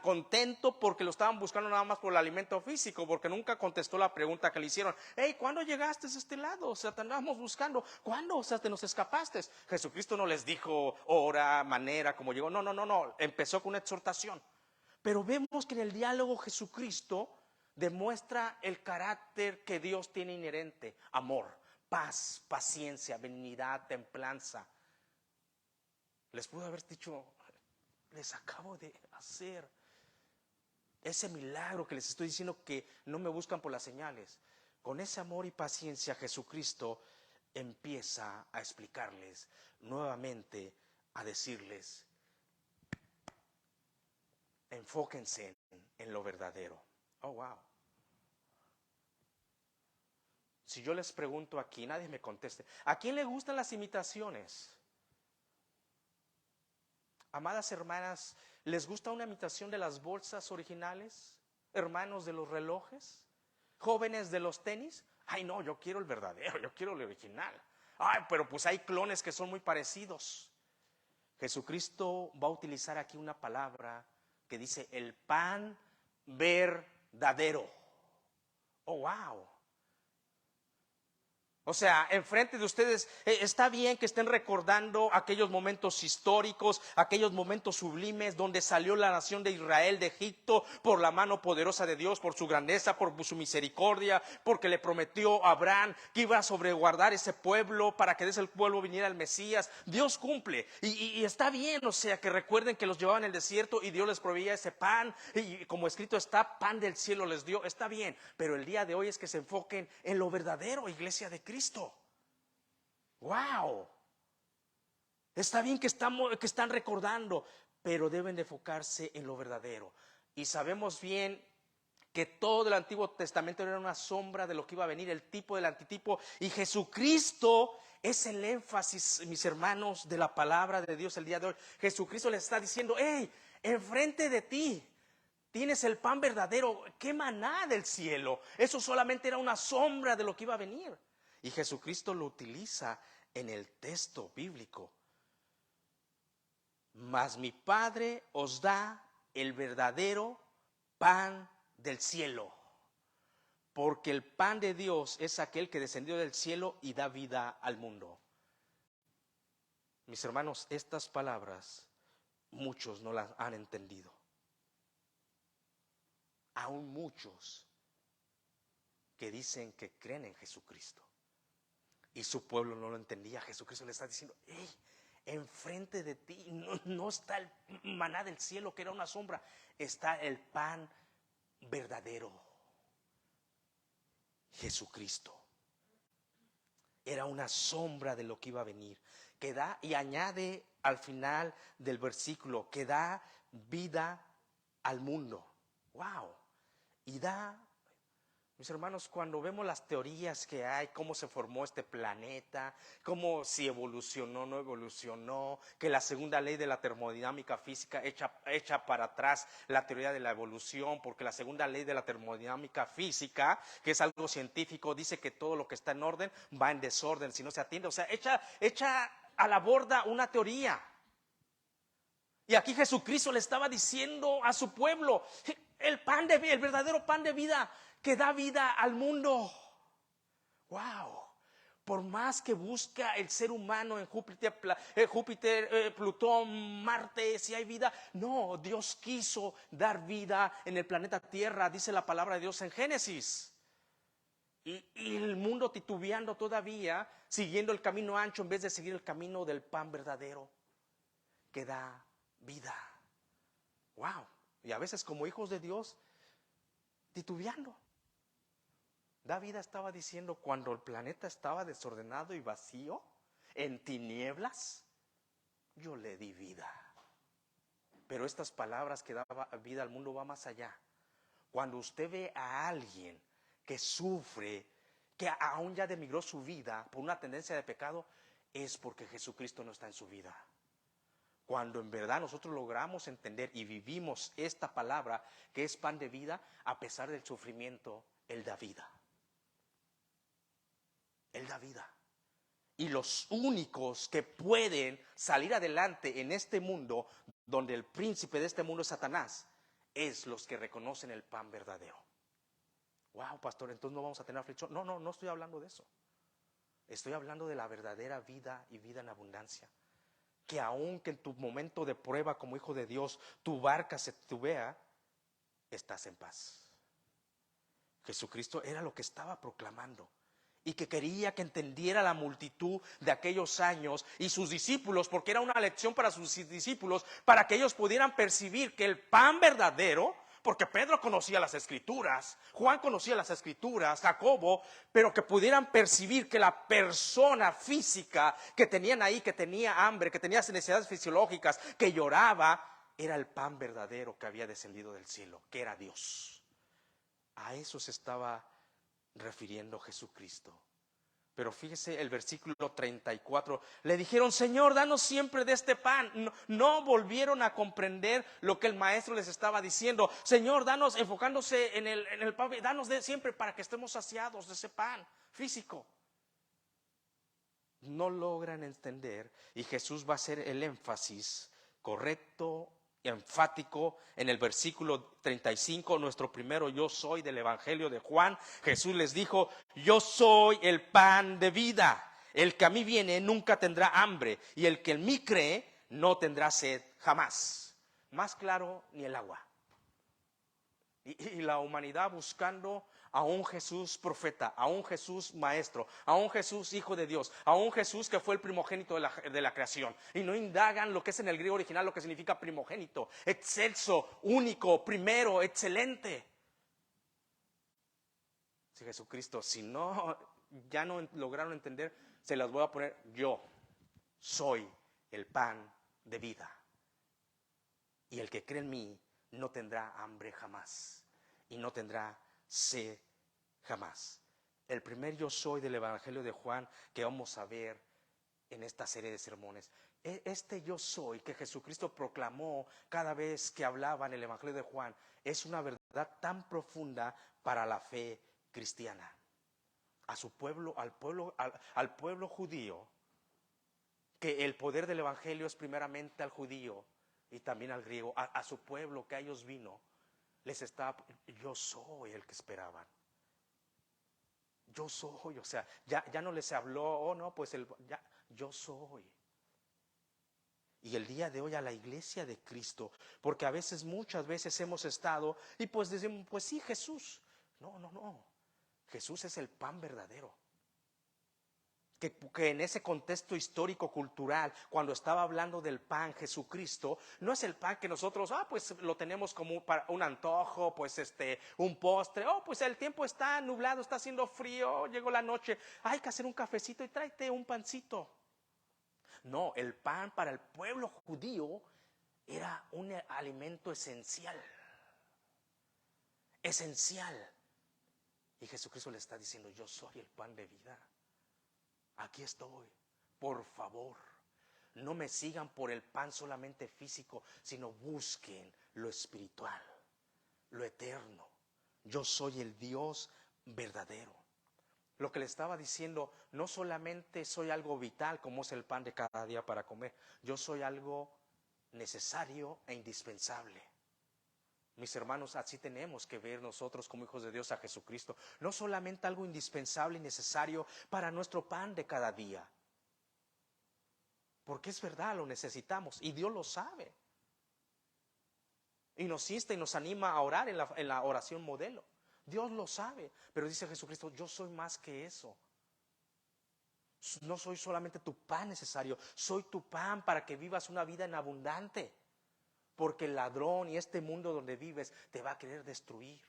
contento porque lo estaban buscando nada más por el alimento físico, porque nunca contestó la pregunta que le hicieron. Hey, ¿cuándo llegaste a este lado? O sea, te andábamos buscando. ¿Cuándo? O sea, te nos escapaste. Jesucristo no les dijo hora, manera, cómo llegó. No. Empezó con una exhortación. Pero vemos que en el diálogo Jesucristo demuestra el carácter que Dios tiene inherente: amor, paz, paciencia, benignidad, templanza. Les pudo haber dicho, les acabo de hacer ese milagro que les estoy diciendo, que no me buscan por las señales. Con ese amor y paciencia, Jesucristo empieza a explicarles nuevamente, a decirles, enfóquense en lo verdadero. Oh, wow. Si yo les pregunto aquí, nadie me conteste, ¿a quién le gustan las imitaciones? Amadas hermanas, ¿les gusta una imitación de las bolsas originales? Hermanos, de los relojes. Jóvenes, de los tenis. Ay, no, yo quiero el verdadero, yo quiero el original. Ay, pero pues hay clones que son muy parecidos. Jesucristo va a utilizar aquí una palabra que dice el pan verdadero. Oh, wow. O sea, enfrente de ustedes está bien que estén recordando aquellos momentos históricos, aquellos momentos sublimes donde salió la nación de Israel de Egipto por la mano poderosa de Dios, por su grandeza, por su misericordia, porque le prometió a Abraham que iba a sobreguardar ese pueblo para que de ese pueblo viniera el Mesías. Dios cumple y está bien, o sea, que recuerden que los llevaban en el desierto y Dios les proveía ese pan y como escrito está, pan del cielo les dio. Está bien, pero el día de hoy es que se enfoquen en lo verdadero, iglesia de Cristo. Wow. Está bien que están recordando, pero deben de enfocarse en lo verdadero. Y sabemos bien que todo el Antiguo Testamento era una sombra de lo que iba a venir, el tipo del antitipo, y Jesucristo es el énfasis, mis hermanos, de la palabra de Dios el día de hoy. Jesucristo les está diciendo, hey, enfrente de ti tienes el pan verdadero, ¿qué maná del cielo? Eso solamente era una sombra de lo que iba a venir. Y Jesucristo lo utiliza en el texto bíblico. Mas mi Padre os da el verdadero pan del cielo. Porque el pan de Dios es aquel que descendió del cielo y da vida al mundo. Mis hermanos, estas palabras muchos no las han entendido. Aún muchos que dicen que creen en Jesucristo. Y su pueblo no lo entendía. Jesucristo le está diciendo, hey, enfrente de ti no está el maná del cielo que era una sombra, está el pan verdadero, Jesucristo. era una sombra de lo que iba a venir, que da, y añade al final del versículo, que da vida al mundo. Wow. Y da, mis hermanos, cuando vemos las teorías que hay, cómo se formó este planeta, cómo si evolucionó, no evolucionó, que la segunda ley de la termodinámica física echa para atrás la teoría de la evolución, porque la segunda ley de la termodinámica física, que es algo científico, dice que todo lo que está en orden va en desorden si no se atiende. O sea, echa a la borda una teoría. Y aquí Jesucristo le estaba diciendo a su pueblo, el verdadero pan de vida que da vida al mundo. Wow. Por más que busca el ser humano en Júpiter, Plutón, Marte, si hay vida, no, Dios quiso dar vida en el planeta Tierra, dice la palabra de Dios en Génesis. Y el mundo titubeando todavía, siguiendo el camino ancho en vez de seguir el camino del pan verdadero que da vida. Wow. Y a veces como hijos de Dios, titubeando. David estaba diciendo, cuando el planeta estaba desordenado y vacío, en tinieblas, yo le di vida. Pero estas palabras que daba vida al mundo va más allá. Cuando usted ve a alguien que sufre, que aún ya demigró su vida por una tendencia de pecado, es porque Jesucristo no está en su vida. Cuando en verdad nosotros logramos entender y vivimos esta palabra que es pan de vida, a pesar del sufrimiento, Él da vida. Él da vida. Y los únicos que pueden salir adelante en este mundo, donde el príncipe de este mundo es Satanás, es los que reconocen el pan verdadero. Wow, pastor, entonces no vamos a tener aflicción. No estoy hablando de eso. Estoy hablando de la verdadera vida y vida en abundancia. Que aunque en tu momento de prueba como hijo de Dios, tu barca se titubea, estás en paz. Jesucristo era lo que estaba proclamando. Y que quería que entendiera la multitud de aquellos años y sus discípulos, porque era una lección para sus discípulos, para que ellos pudieran percibir que el pan verdadero, porque Pedro conocía las escrituras, Juan conocía las escrituras, Jacobo, pero que pudieran percibir que la persona física que tenían ahí, que tenía hambre, que tenía necesidades fisiológicas, que lloraba, era el pan verdadero que había descendido del cielo, que era Dios. A eso se estaba refiriendo Jesucristo. Pero fíjese el versículo 34, le dijeron, Señor, danos siempre de este pan. No volvieron a comprender lo que el maestro les estaba diciendo. Señor, danos, enfocándose en el pan, danos de siempre para que estemos saciados de ese pan físico. No logran entender, y Jesús va a hacer el énfasis correcto, enfático en el versículo 35, nuestro primero yo soy del Evangelio de Juan. Jesús les dijo, yo soy el pan de vida, el que a mí viene nunca tendrá hambre, y el que en mí cree no tendrá sed jamás. Más claro ni el agua. Y la humanidad buscando a un Jesús profeta, a un Jesús maestro, a un Jesús hijo de Dios, a un Jesús que fue el primogénito de la creación. Y no indagan lo que es en el griego original, lo que significa primogénito, excelso, único, primero, excelente. Si Jesucristo, si no, ya no lograron entender, se las voy a poner, yo soy el pan de vida. Y el que cree en mí no tendrá hambre jamás y no tendrá sed jamás. El primer yo soy del Evangelio de Juan que vamos a ver en esta serie de sermones. Este yo soy que Jesucristo proclamó cada vez que hablaba en el Evangelio de Juan es una verdad tan profunda para la fe cristiana. A su pueblo, al pueblo judío, que el poder del Evangelio es primeramente al judío y también al griego, a su pueblo que a ellos vino, les está, yo soy el que esperaban. Yo soy, o sea, ya no les habló, oh no, pues yo soy. Y el día de hoy a la iglesia de Cristo, porque a veces, muchas veces hemos estado y pues decimos, pues sí, Jesús. No. Jesús es el pan verdadero. que en ese contexto histórico cultural, cuando estaba hablando del pan, Jesucristo, no es el pan que nosotros, pues lo tenemos como para un antojo, pues un postre, pues el tiempo está nublado, está haciendo frío, llegó la noche, hay que hacer un cafecito y tráete un pancito. No, el pan para el pueblo judío era un alimento esencial. Esencial. Y Jesucristo le está diciendo, yo soy el pan de vida. Aquí estoy. Por favor, no me sigan por el pan solamente físico, sino busquen lo espiritual, lo eterno. Yo soy el Dios verdadero. Lo que le estaba diciendo, no solamente soy algo vital como es el pan de cada día para comer, yo soy algo necesario e indispensable. Mis hermanos, así tenemos que ver nosotros como hijos de Dios a Jesucristo. No solamente algo indispensable y necesario para nuestro pan de cada día. Porque es verdad, lo necesitamos y Dios lo sabe. Y nos insta y nos anima a orar en la oración modelo. Dios lo sabe, pero dice Jesucristo, yo soy más que eso. No soy solamente tu pan necesario, soy tu pan para que vivas una vida en abundante. Porque el ladrón y este mundo donde vives te va a querer destruir.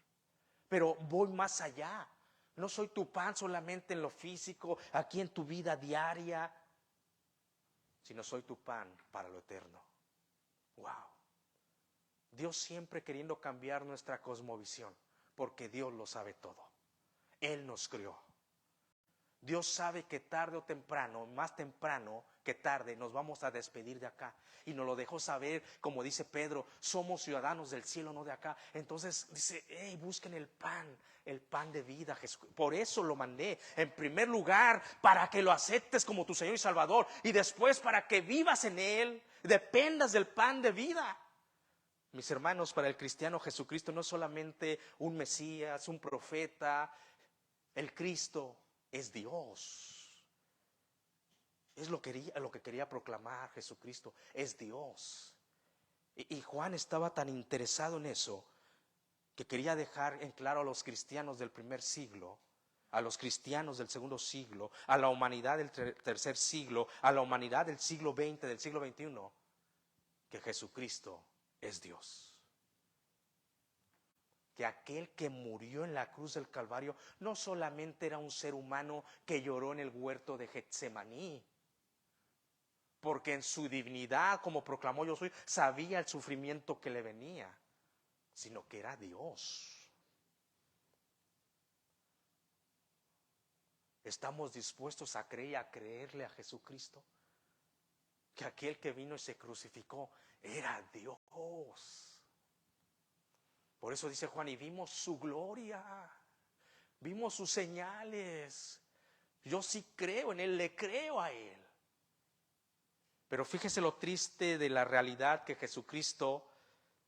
Pero voy más allá. No soy tu pan solamente en lo físico, aquí en tu vida diaria, sino soy tu pan para lo eterno. Wow. Dios siempre queriendo cambiar nuestra cosmovisión, porque Dios lo sabe todo. Él nos crió. Dios sabe que tarde o temprano, más temprano que tarde, nos vamos a despedir de acá. Y nos lo dejó saber, como dice Pedro, somos ciudadanos del cielo, no de acá. Entonces dice, busquen el pan de vida. Jesús. Por eso lo mandé, en primer lugar, para que lo aceptes como tu Señor y Salvador. Y después para que vivas en Él, dependas del pan de vida. Mis hermanos, para el cristiano Jesucristo no es solamente un Mesías, un profeta. El Cristo es Dios. Es lo que quería proclamar Jesucristo. Es Dios. Y Juan estaba tan interesado en eso que quería dejar en claro a los cristianos del primer siglo, a los cristianos del segundo siglo, a la humanidad del tercer siglo, a la humanidad del siglo XX, del siglo XXI, que Jesucristo es Dios. Que aquel que murió en la cruz del Calvario no solamente era un ser humano que lloró en el huerto de Getsemaní, porque en su divinidad, como proclamó yo soy, sabía el sufrimiento que le venía, sino que era Dios. ¿Estamos dispuestos a creer y a creerle a Jesucristo? Que aquel que vino y se crucificó era Dios. Por eso dice Juan, y vimos su gloria, vimos sus señales. Yo sí creo en Él, le creo a Él. Pero fíjese lo triste de la realidad que Jesucristo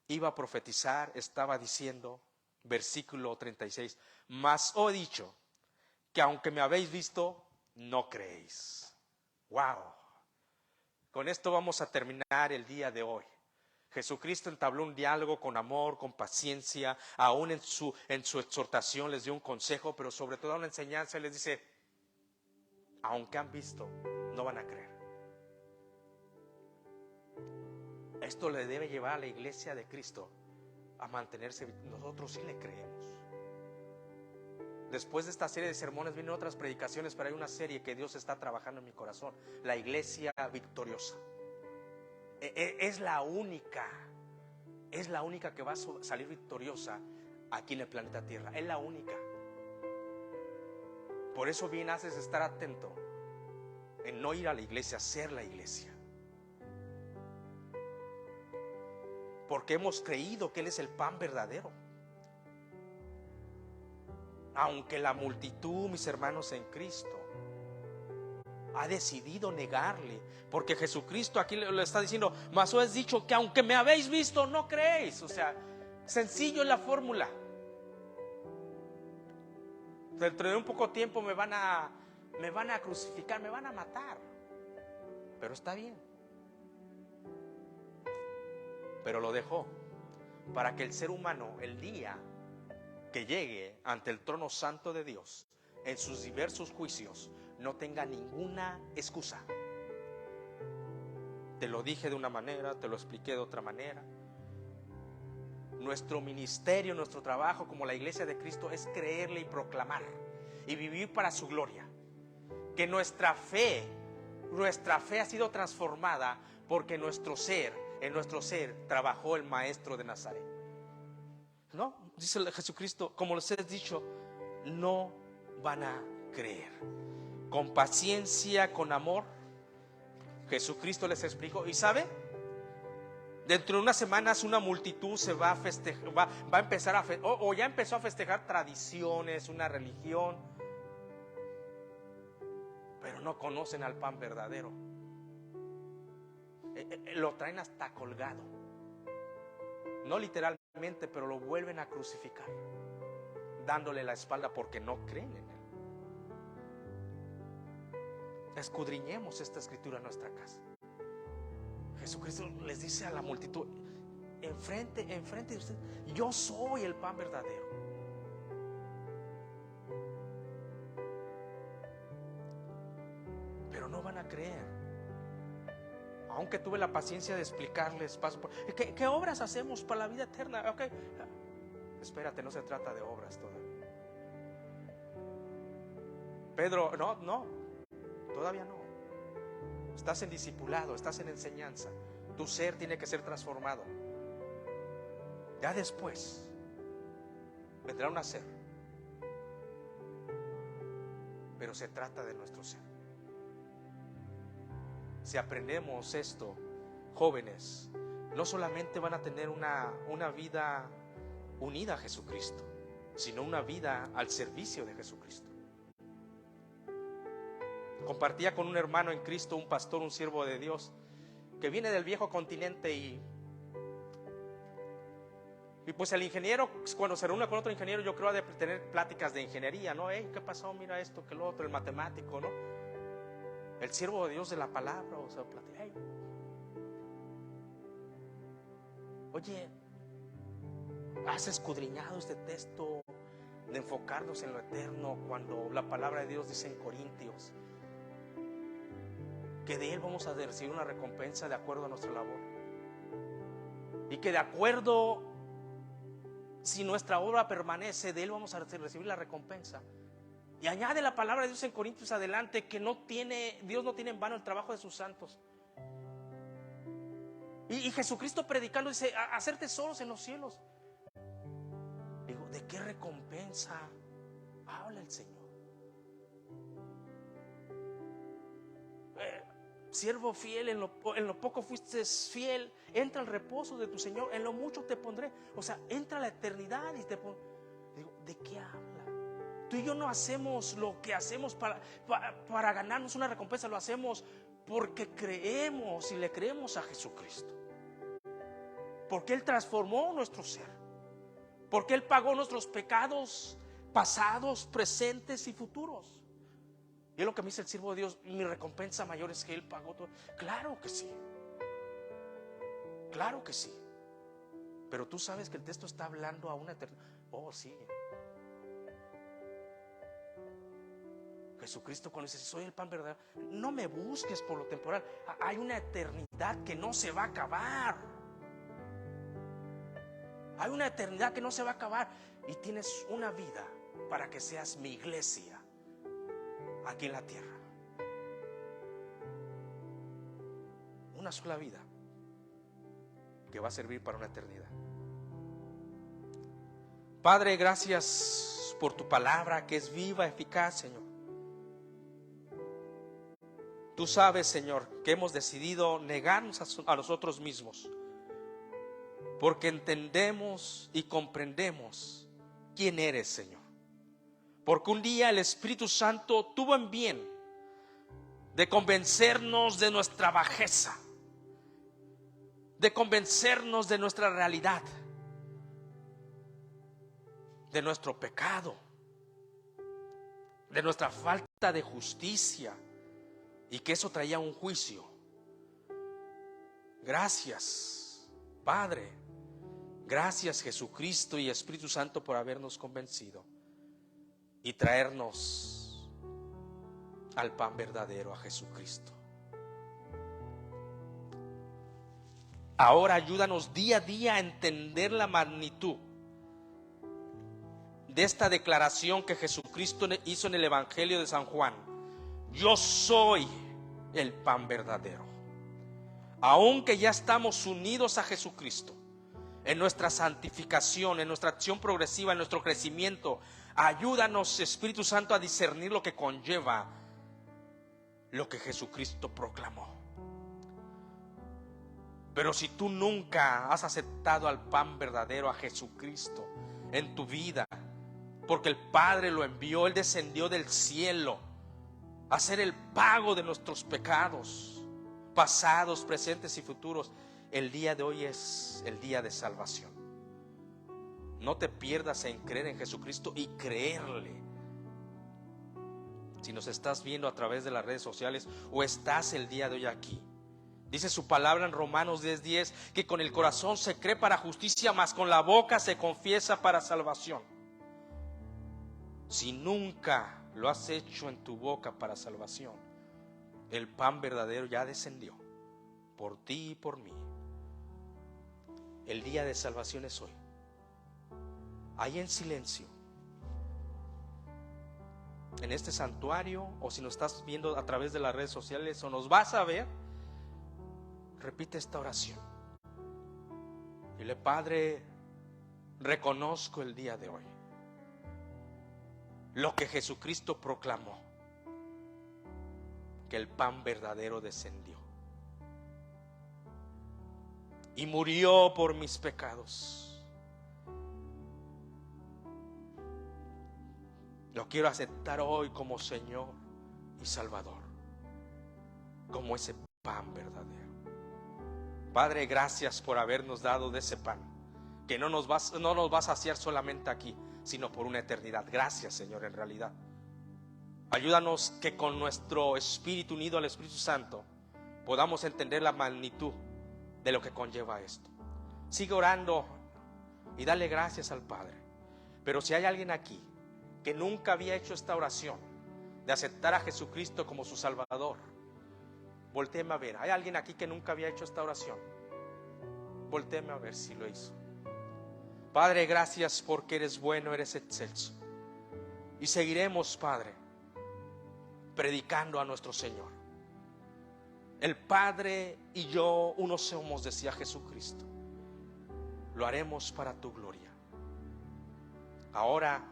iba a profetizar. Estaba diciendo, versículo 36, mas os he dicho que aunque me habéis visto, no creéis. Wow. Con esto vamos a terminar el día de hoy. Jesucristo entabló un diálogo con amor, con paciencia, aún en su exhortación les dio un consejo, pero sobre todo una enseñanza. Les dice, aunque han visto, no van a creer. Esto le debe llevar a la iglesia de Cristo a mantenerse. Nosotros sí le creemos. Después de esta serie de sermones vienen otras predicaciones, pero hay una serie que Dios está trabajando en mi corazón. La iglesia victoriosa. Es la única que va a salir victoriosa aquí en el planeta Tierra. Es la única. Por eso bien haces estar atento en no ir a la iglesia, ser la iglesia. Porque hemos creído que Él es el pan verdadero. Aunque la multitud, mis hermanos en Cristo, ha decidido negarle, porque Jesucristo aquí le está diciendo, mas os he dicho que aunque me habéis visto, no creéis. O sea, sencillo es la fórmula. Dentro de un poco tiempo me van a crucificar, me van a matar. Pero está bien. Pero lo dejó para que el ser humano, el día que llegue ante el trono santo de Dios, en sus diversos juicios, no tenga ninguna excusa. Te lo dije de una manera, te lo expliqué de otra manera. Nuestro ministerio, nuestro trabajo como la iglesia de Cristo es creerle y proclamar y vivir para su gloria. Que nuestra fe ha sido transformada porque en nuestro ser trabajó el Maestro de Nazaret. No, dice Jesucristo, como les he dicho, no van a creer. Con paciencia, con amor, Jesucristo les explicó. ¿Y sabe? Dentro de unas semanas una multitud se va a festejar, va a empezar a o ya empezó a festejar tradiciones, una religión, pero no conocen al pan verdadero. Lo traen hasta colgado, no literalmente, pero lo vuelven a crucificar, dándole la espalda porque no creen en él. Escudriñemos esta escritura en nuestra casa. Jesucristo les dice a la multitud: enfrente de ustedes, yo soy el pan verdadero. Pero no van a creer. Aunque tuve la paciencia de explicarles paso por ¿qué obras hacemos para la vida eterna? Okay. Espérate, no se trata de obras todavía. Pedro, no, todavía no. Estás en discipulado, estás en enseñanza. Tu ser tiene que ser transformado. Ya después vendrá un hacer. Pero se trata de nuestro ser. Si aprendemos esto, jóvenes, no solamente van a tener una vida unida a Jesucristo, sino una vida al servicio de Jesucristo. Compartía con un hermano en Cristo, un pastor, un siervo de Dios, que viene del viejo continente y pues el ingeniero, cuando se reúne con otro ingeniero, yo creo de tener pláticas de ingeniería, ¿no? ¿Qué pasó? Mira esto, que lo otro, el matemático, ¿no? El siervo de Dios de la palabra, o sea, platica. Oye, ¿has escudriñado este texto de enfocarnos en lo eterno cuando la palabra de Dios dice en Corintios que de él vamos a recibir una recompensa de acuerdo a nuestra labor? Y que de acuerdo, si nuestra obra permanece, de él vamos a recibir la recompensa. Y añade la palabra de Dios en Corintios adelante que Dios no tiene en vano el trabajo de sus santos. Y Jesucristo predicando dice: hacer tesoros en los cielos. Digo, ¿de qué recompensa habla el Señor? Siervo fiel, en lo poco fuiste fiel, entra al reposo de tu Señor, en lo mucho te pondré. O sea, entra a la eternidad y te pondré. Digo, ¿de qué habla? Tú y yo no hacemos lo que hacemos para ganarnos una recompensa, lo hacemos porque creemos y le creemos a Jesucristo. Porque Él transformó nuestro ser. Porque Él pagó nuestros pecados pasados, presentes y futuros. Y es lo que me dice el siervo de Dios: mi recompensa mayor es que Él pagó todo. Claro que sí. Claro que sí. Pero tú sabes que el texto está hablando a una eternidad. Oh, sí. Jesucristo cuando dice: soy el pan verdadero, no me busques por lo temporal. Hay una eternidad que no se va a acabar. Hay una eternidad que no se va a acabar. Y tienes una vida para que seas mi iglesia aquí en la tierra. Una sola vida que va a servir para una eternidad. Padre, gracias por tu palabra que es viva, eficaz, Señor. Tú sabes, Señor, que hemos decidido negarnos a nosotros mismos, porque entendemos y comprendemos quién eres, Señor. Porque un día el Espíritu Santo tuvo en bien de convencernos de nuestra bajeza, de convencernos de nuestra realidad, de nuestro pecado, de nuestra falta de justicia, y que eso traía un juicio. Gracias, Padre. Gracias, Jesucristo y Espíritu Santo, por habernos convencido y traernos al pan verdadero, a Jesucristo. Ahora ayúdanos día a día a entender la magnitud de esta declaración que Jesucristo hizo en el Evangelio de San Juan. Yo soy el pan verdadero. Aunque ya estamos unidos a Jesucristo, en nuestra santificación, en nuestra acción progresiva, en nuestro crecimiento, ayúdanos, Espíritu Santo, a discernir lo que conlleva lo que Jesucristo proclamó. Pero si tú nunca has aceptado al pan verdadero, a Jesucristo, en tu vida, porque el Padre lo envió, Él descendió del cielo a hacer el pago de nuestros pecados, pasados, presentes y futuros, el día de hoy es el día de salvación. No te pierdas en creer en Jesucristo y creerle. Si nos estás viendo a través de las redes sociales o estás el día de hoy aquí, dice su palabra en Romanos 10:10 que con el corazón se cree para justicia, mas con la boca se confiesa para salvación. Si nunca lo has hecho en tu boca para salvación, el pan verdadero ya descendió por ti y por mí. El día de salvación es hoy. Ahí en silencio, en este santuario, o si nos estás viendo a través de las redes sociales o nos vas a ver, repite esta oración. Dile: Padre, reconozco el día de hoy lo que Jesucristo proclamó, que el pan verdadero descendió y murió por mis pecados. Lo quiero aceptar hoy como Señor y Salvador, como ese pan verdadero. Padre, gracias por habernos dado de ese pan, que no nos va a saciar solamente aquí, sino por una eternidad. Gracias, Señor, en realidad. Ayúdanos que con nuestro espíritu unido al Espíritu Santo podamos entender la magnitud de lo que conlleva esto. Sigue orando y dale gracias al Padre. Pero si hay alguien aquí que nunca había hecho esta oración de aceptar a Jesucristo como su Salvador, voltéeme a ver. ¿Hay alguien aquí que nunca había hecho esta oración? Voltéeme a ver si lo hizo. Padre, gracias porque eres bueno, eres excelso. Y seguiremos, Padre, predicando a nuestro Señor. El Padre y yo uno somos, decía Jesucristo. Lo haremos para tu gloria. Ahora,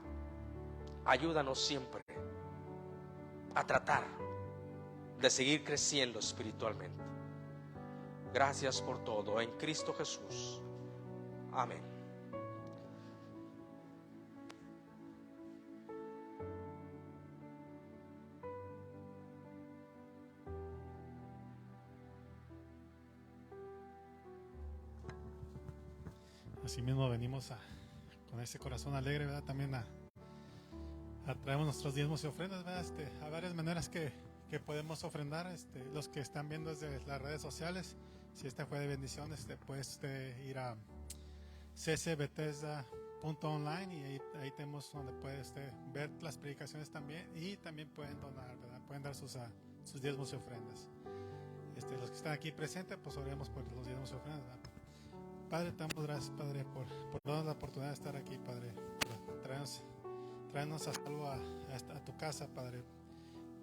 ayúdanos siempre a tratar de seguir creciendo espiritualmente. Gracias por todo, en Cristo Jesús. Amén. Asimismo venimos con ese corazón alegre, ¿verdad? También traemos nuestros diezmos y ofrendas, ¿verdad? A varias maneras que podemos ofrendar. Los que están viendo desde las redes sociales, si fue de bendición, puedes ir a ccbethesda.online y ahí tenemos donde puedes ver las predicaciones también, y también pueden donar, ¿verdad? Pueden dar sus diezmos y ofrendas. Los que están aquí presentes, pues oremos por los diezmos y ofrendas, ¿verdad? Padre, te damos gracias, Padre, por darnos la oportunidad de estar aquí, Padre, por traernos a salvo a tu casa, Padre.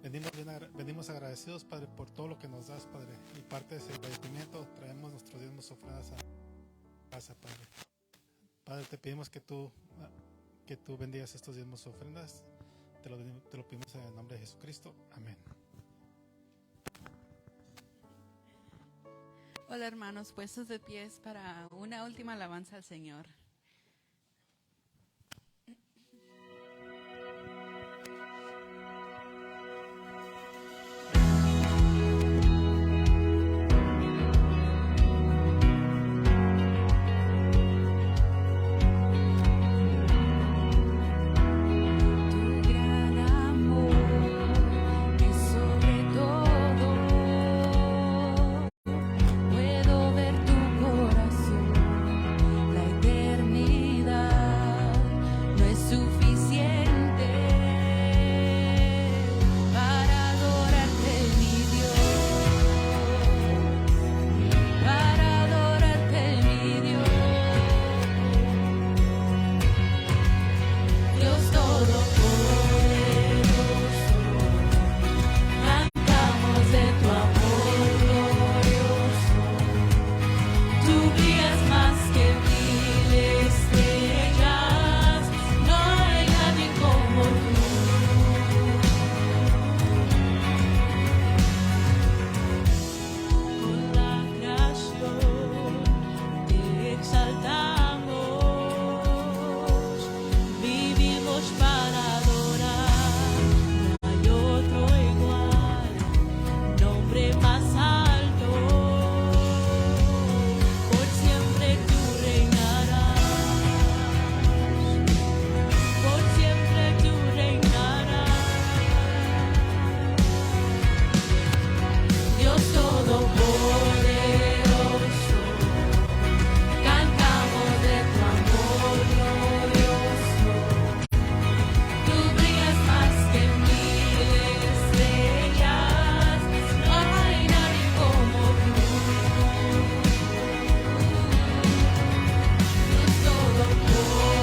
Venimos agradecidos, Padre, por todo lo que nos das, Padre, y parte de ese agradecimiento traemos nuestros diezmos y ofrendas a tu casa, Padre. Padre, te pedimos que tú bendigas estos diezmos y ofrendas. Te lo pedimos en el nombre de Jesucristo. Amén. Hola, hermanos, puestos de pies para una última alabanza al Señor. Tu gran amor es sobre todo. Puedo ver tu corazón, la eternidad. brillas más que mil estrellas, no hay nadie como tú. Con la creación te exaltamos, vivimos para adorar, no hay otro igual, nombre más alto, por siempre tú reinarás, por siempre tú reinarás. Dios Todopoderoso, cantamos de tu amor glorioso. Tú brillas más que mil estrellas, no hay nadie como tú. Dios Todopoderoso,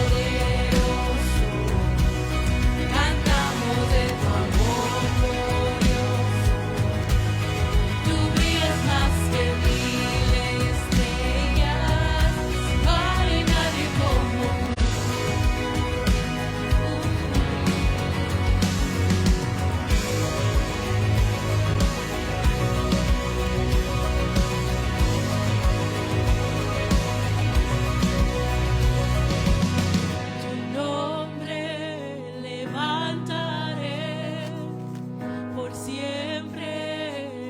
cantamos de tu amor glorioso. Tú brillas más que mil estrellas, no hay nadie como tú. Tu nombre levantaré, por siempre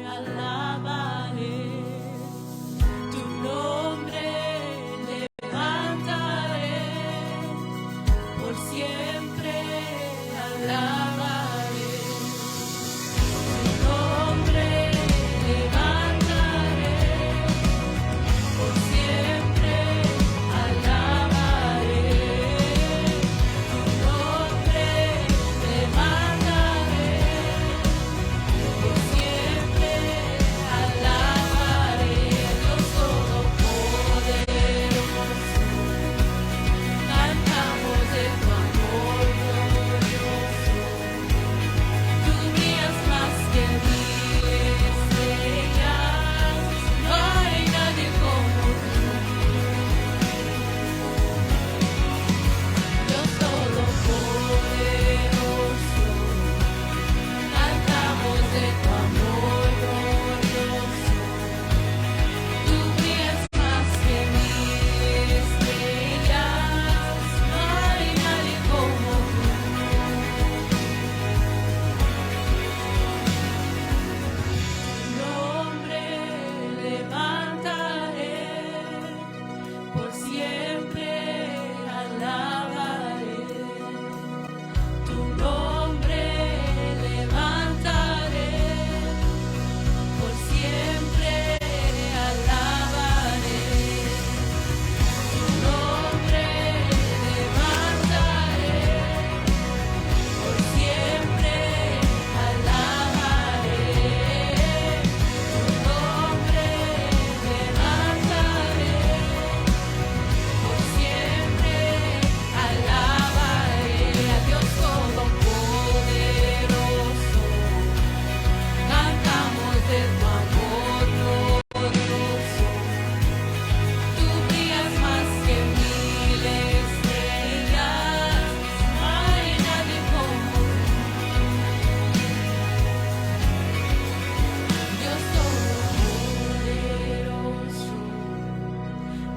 alabaré. Tu nombre levantaré, por siempre alabaré. Tu nombre levantaré, por siempre alabaré. Tu nombre levantaré, por siempre alabaré. Dios Todopoderoso, cantamos de tu amor glorioso. Tú brillas más que mil estrellas, no hay nadie como tú. Dios Todopoderoso, cantamos de tu amor glorioso. Tú brillas más que mil estrellas, no hay nadie como tú. Tu nombre levantaré, por siempre alabaré. Tu nombre levantaré, por siempre alabaré. Tu nombre levantaré, por siempre alabaré. Tu nombre levantaré, por siempre alabaré. A Dios Todopoderoso, cantamos de tu amor glorioso. Tú brillas más que mil estrellas, no hay nadie como tú. Dios Todopoderoso,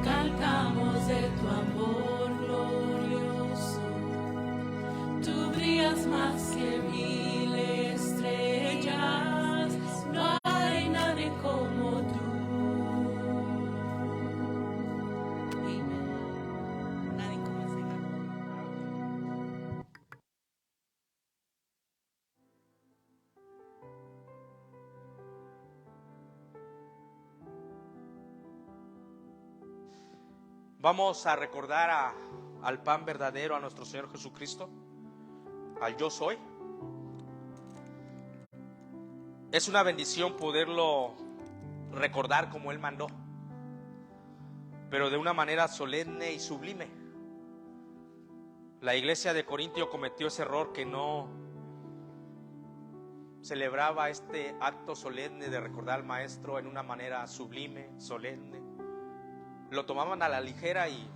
cantamos de tu amor glorioso. Tú brillas más que mil estrellas, no hay nadie como tú. Amén. Nadie como el Señor. Vamos a recordar al pan verdadero, a nuestro Señor Jesucristo, al yo soy. Es una bendición poderlo recordar como Él mandó, pero de una manera solemne y sublime. La iglesia de Corintio cometió ese error que no celebraba este acto solemne de recordar al Maestro en una manera sublime, solemne. lo tomaban a la ligera y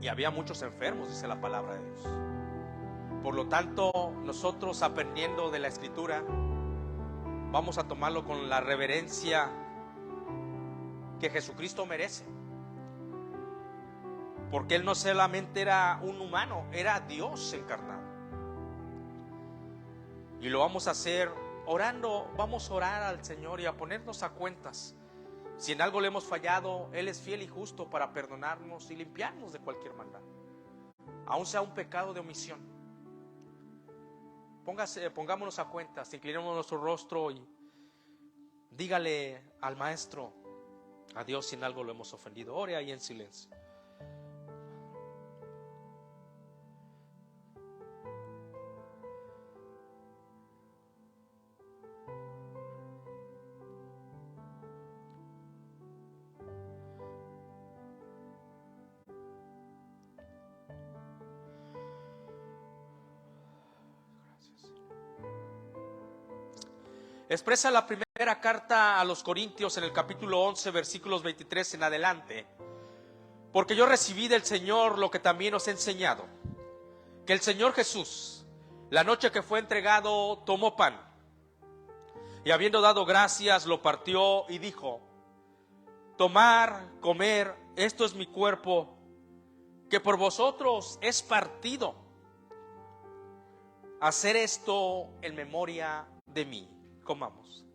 había muchos enfermos, dice la palabra de Dios. Por lo tanto, nosotros aprendiendo de la Escritura, vamos a tomarlo con la reverencia que Jesucristo merece. Porque Él no solamente era un humano, era Dios encarnado. Y lo vamos a hacer orando, vamos a orar al Señor y a ponernos a cuentas. Si en algo le hemos fallado, Él es fiel y justo para perdonarnos y limpiarnos de cualquier maldad, aun sea un pecado de omisión. Pongámonos a cuentas, inclinemos nuestro rostro y dígale al Maestro, a Dios, si en algo lo hemos ofendido. Ore ahí en silencio. Expresa la primera carta a los Corintios en el capítulo 11, versículos 23 en adelante. Porque yo recibí del Señor lo que también os he enseñado, que el Señor Jesús, la noche que fue entregado, tomó pan, y habiendo dado gracias, lo partió y dijo: tomar, comer, esto es mi cuerpo, que por vosotros es partido. Hacer esto en memoria de mí. Comamos.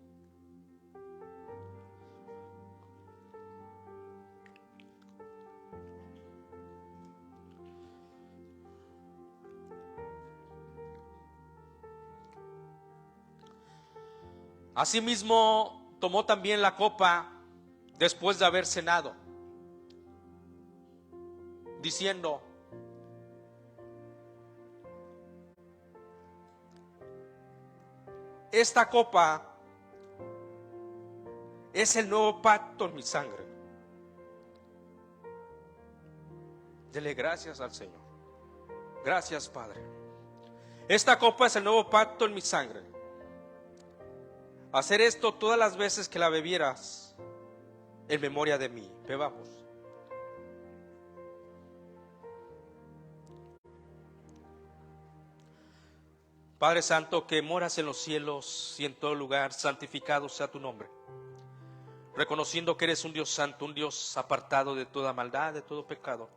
Asimismo, tomó también la copa después de haber cenado, diciendo: esta copa es el nuevo pacto en mi sangre. Dele gracias al Señor. Gracias, Padre. Esta copa es el nuevo pacto en mi sangre. Hacer esto todas las veces que la bebieras en memoria de mí. Bebamos. Padre Santo, que moras en los cielos y en todo lugar, santificado sea tu nombre. Reconociendo que eres un Dios santo, un Dios apartado de toda maldad, de todo pecado.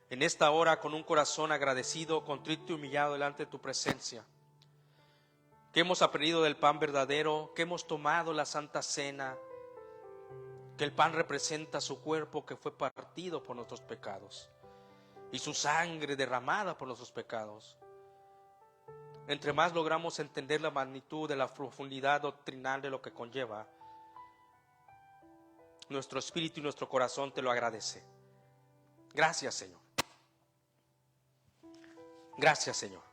En esta hora, con un corazón agradecido, contrito y humillado delante de tu presencia, que hemos aprendido del pan verdadero, que hemos tomado la Santa Cena, que el pan representa su cuerpo que fue partido por nuestros pecados y su sangre derramada por nuestros pecados. Entre más logramos entender la magnitud de la profundidad doctrinal de lo que conlleva, nuestro espíritu y nuestro corazón te lo agradece. Gracias, Señor. Gracias, Señor.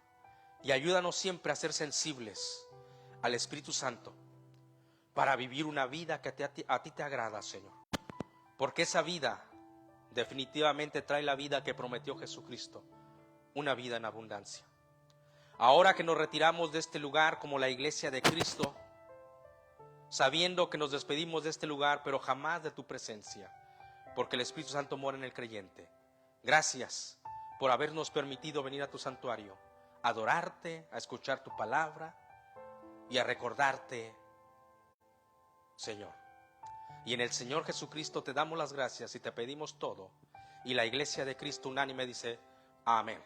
Y ayúdanos siempre a ser sensibles al Espíritu Santo para vivir una vida que a ti te agrada, Señor. Porque esa vida definitivamente trae la vida que prometió Jesucristo, una vida en abundancia. Ahora que nos retiramos de este lugar como la iglesia de Cristo, sabiendo que nos despedimos de este lugar, pero jamás de tu presencia, porque el Espíritu Santo mora en el creyente. Gracias por habernos permitido venir a tu santuario, a adorarte, a escuchar tu palabra y a recordarte, Señor. Y en el Señor Jesucristo te damos las gracias y te pedimos todo. Y la iglesia de Cristo unánime dice: amén.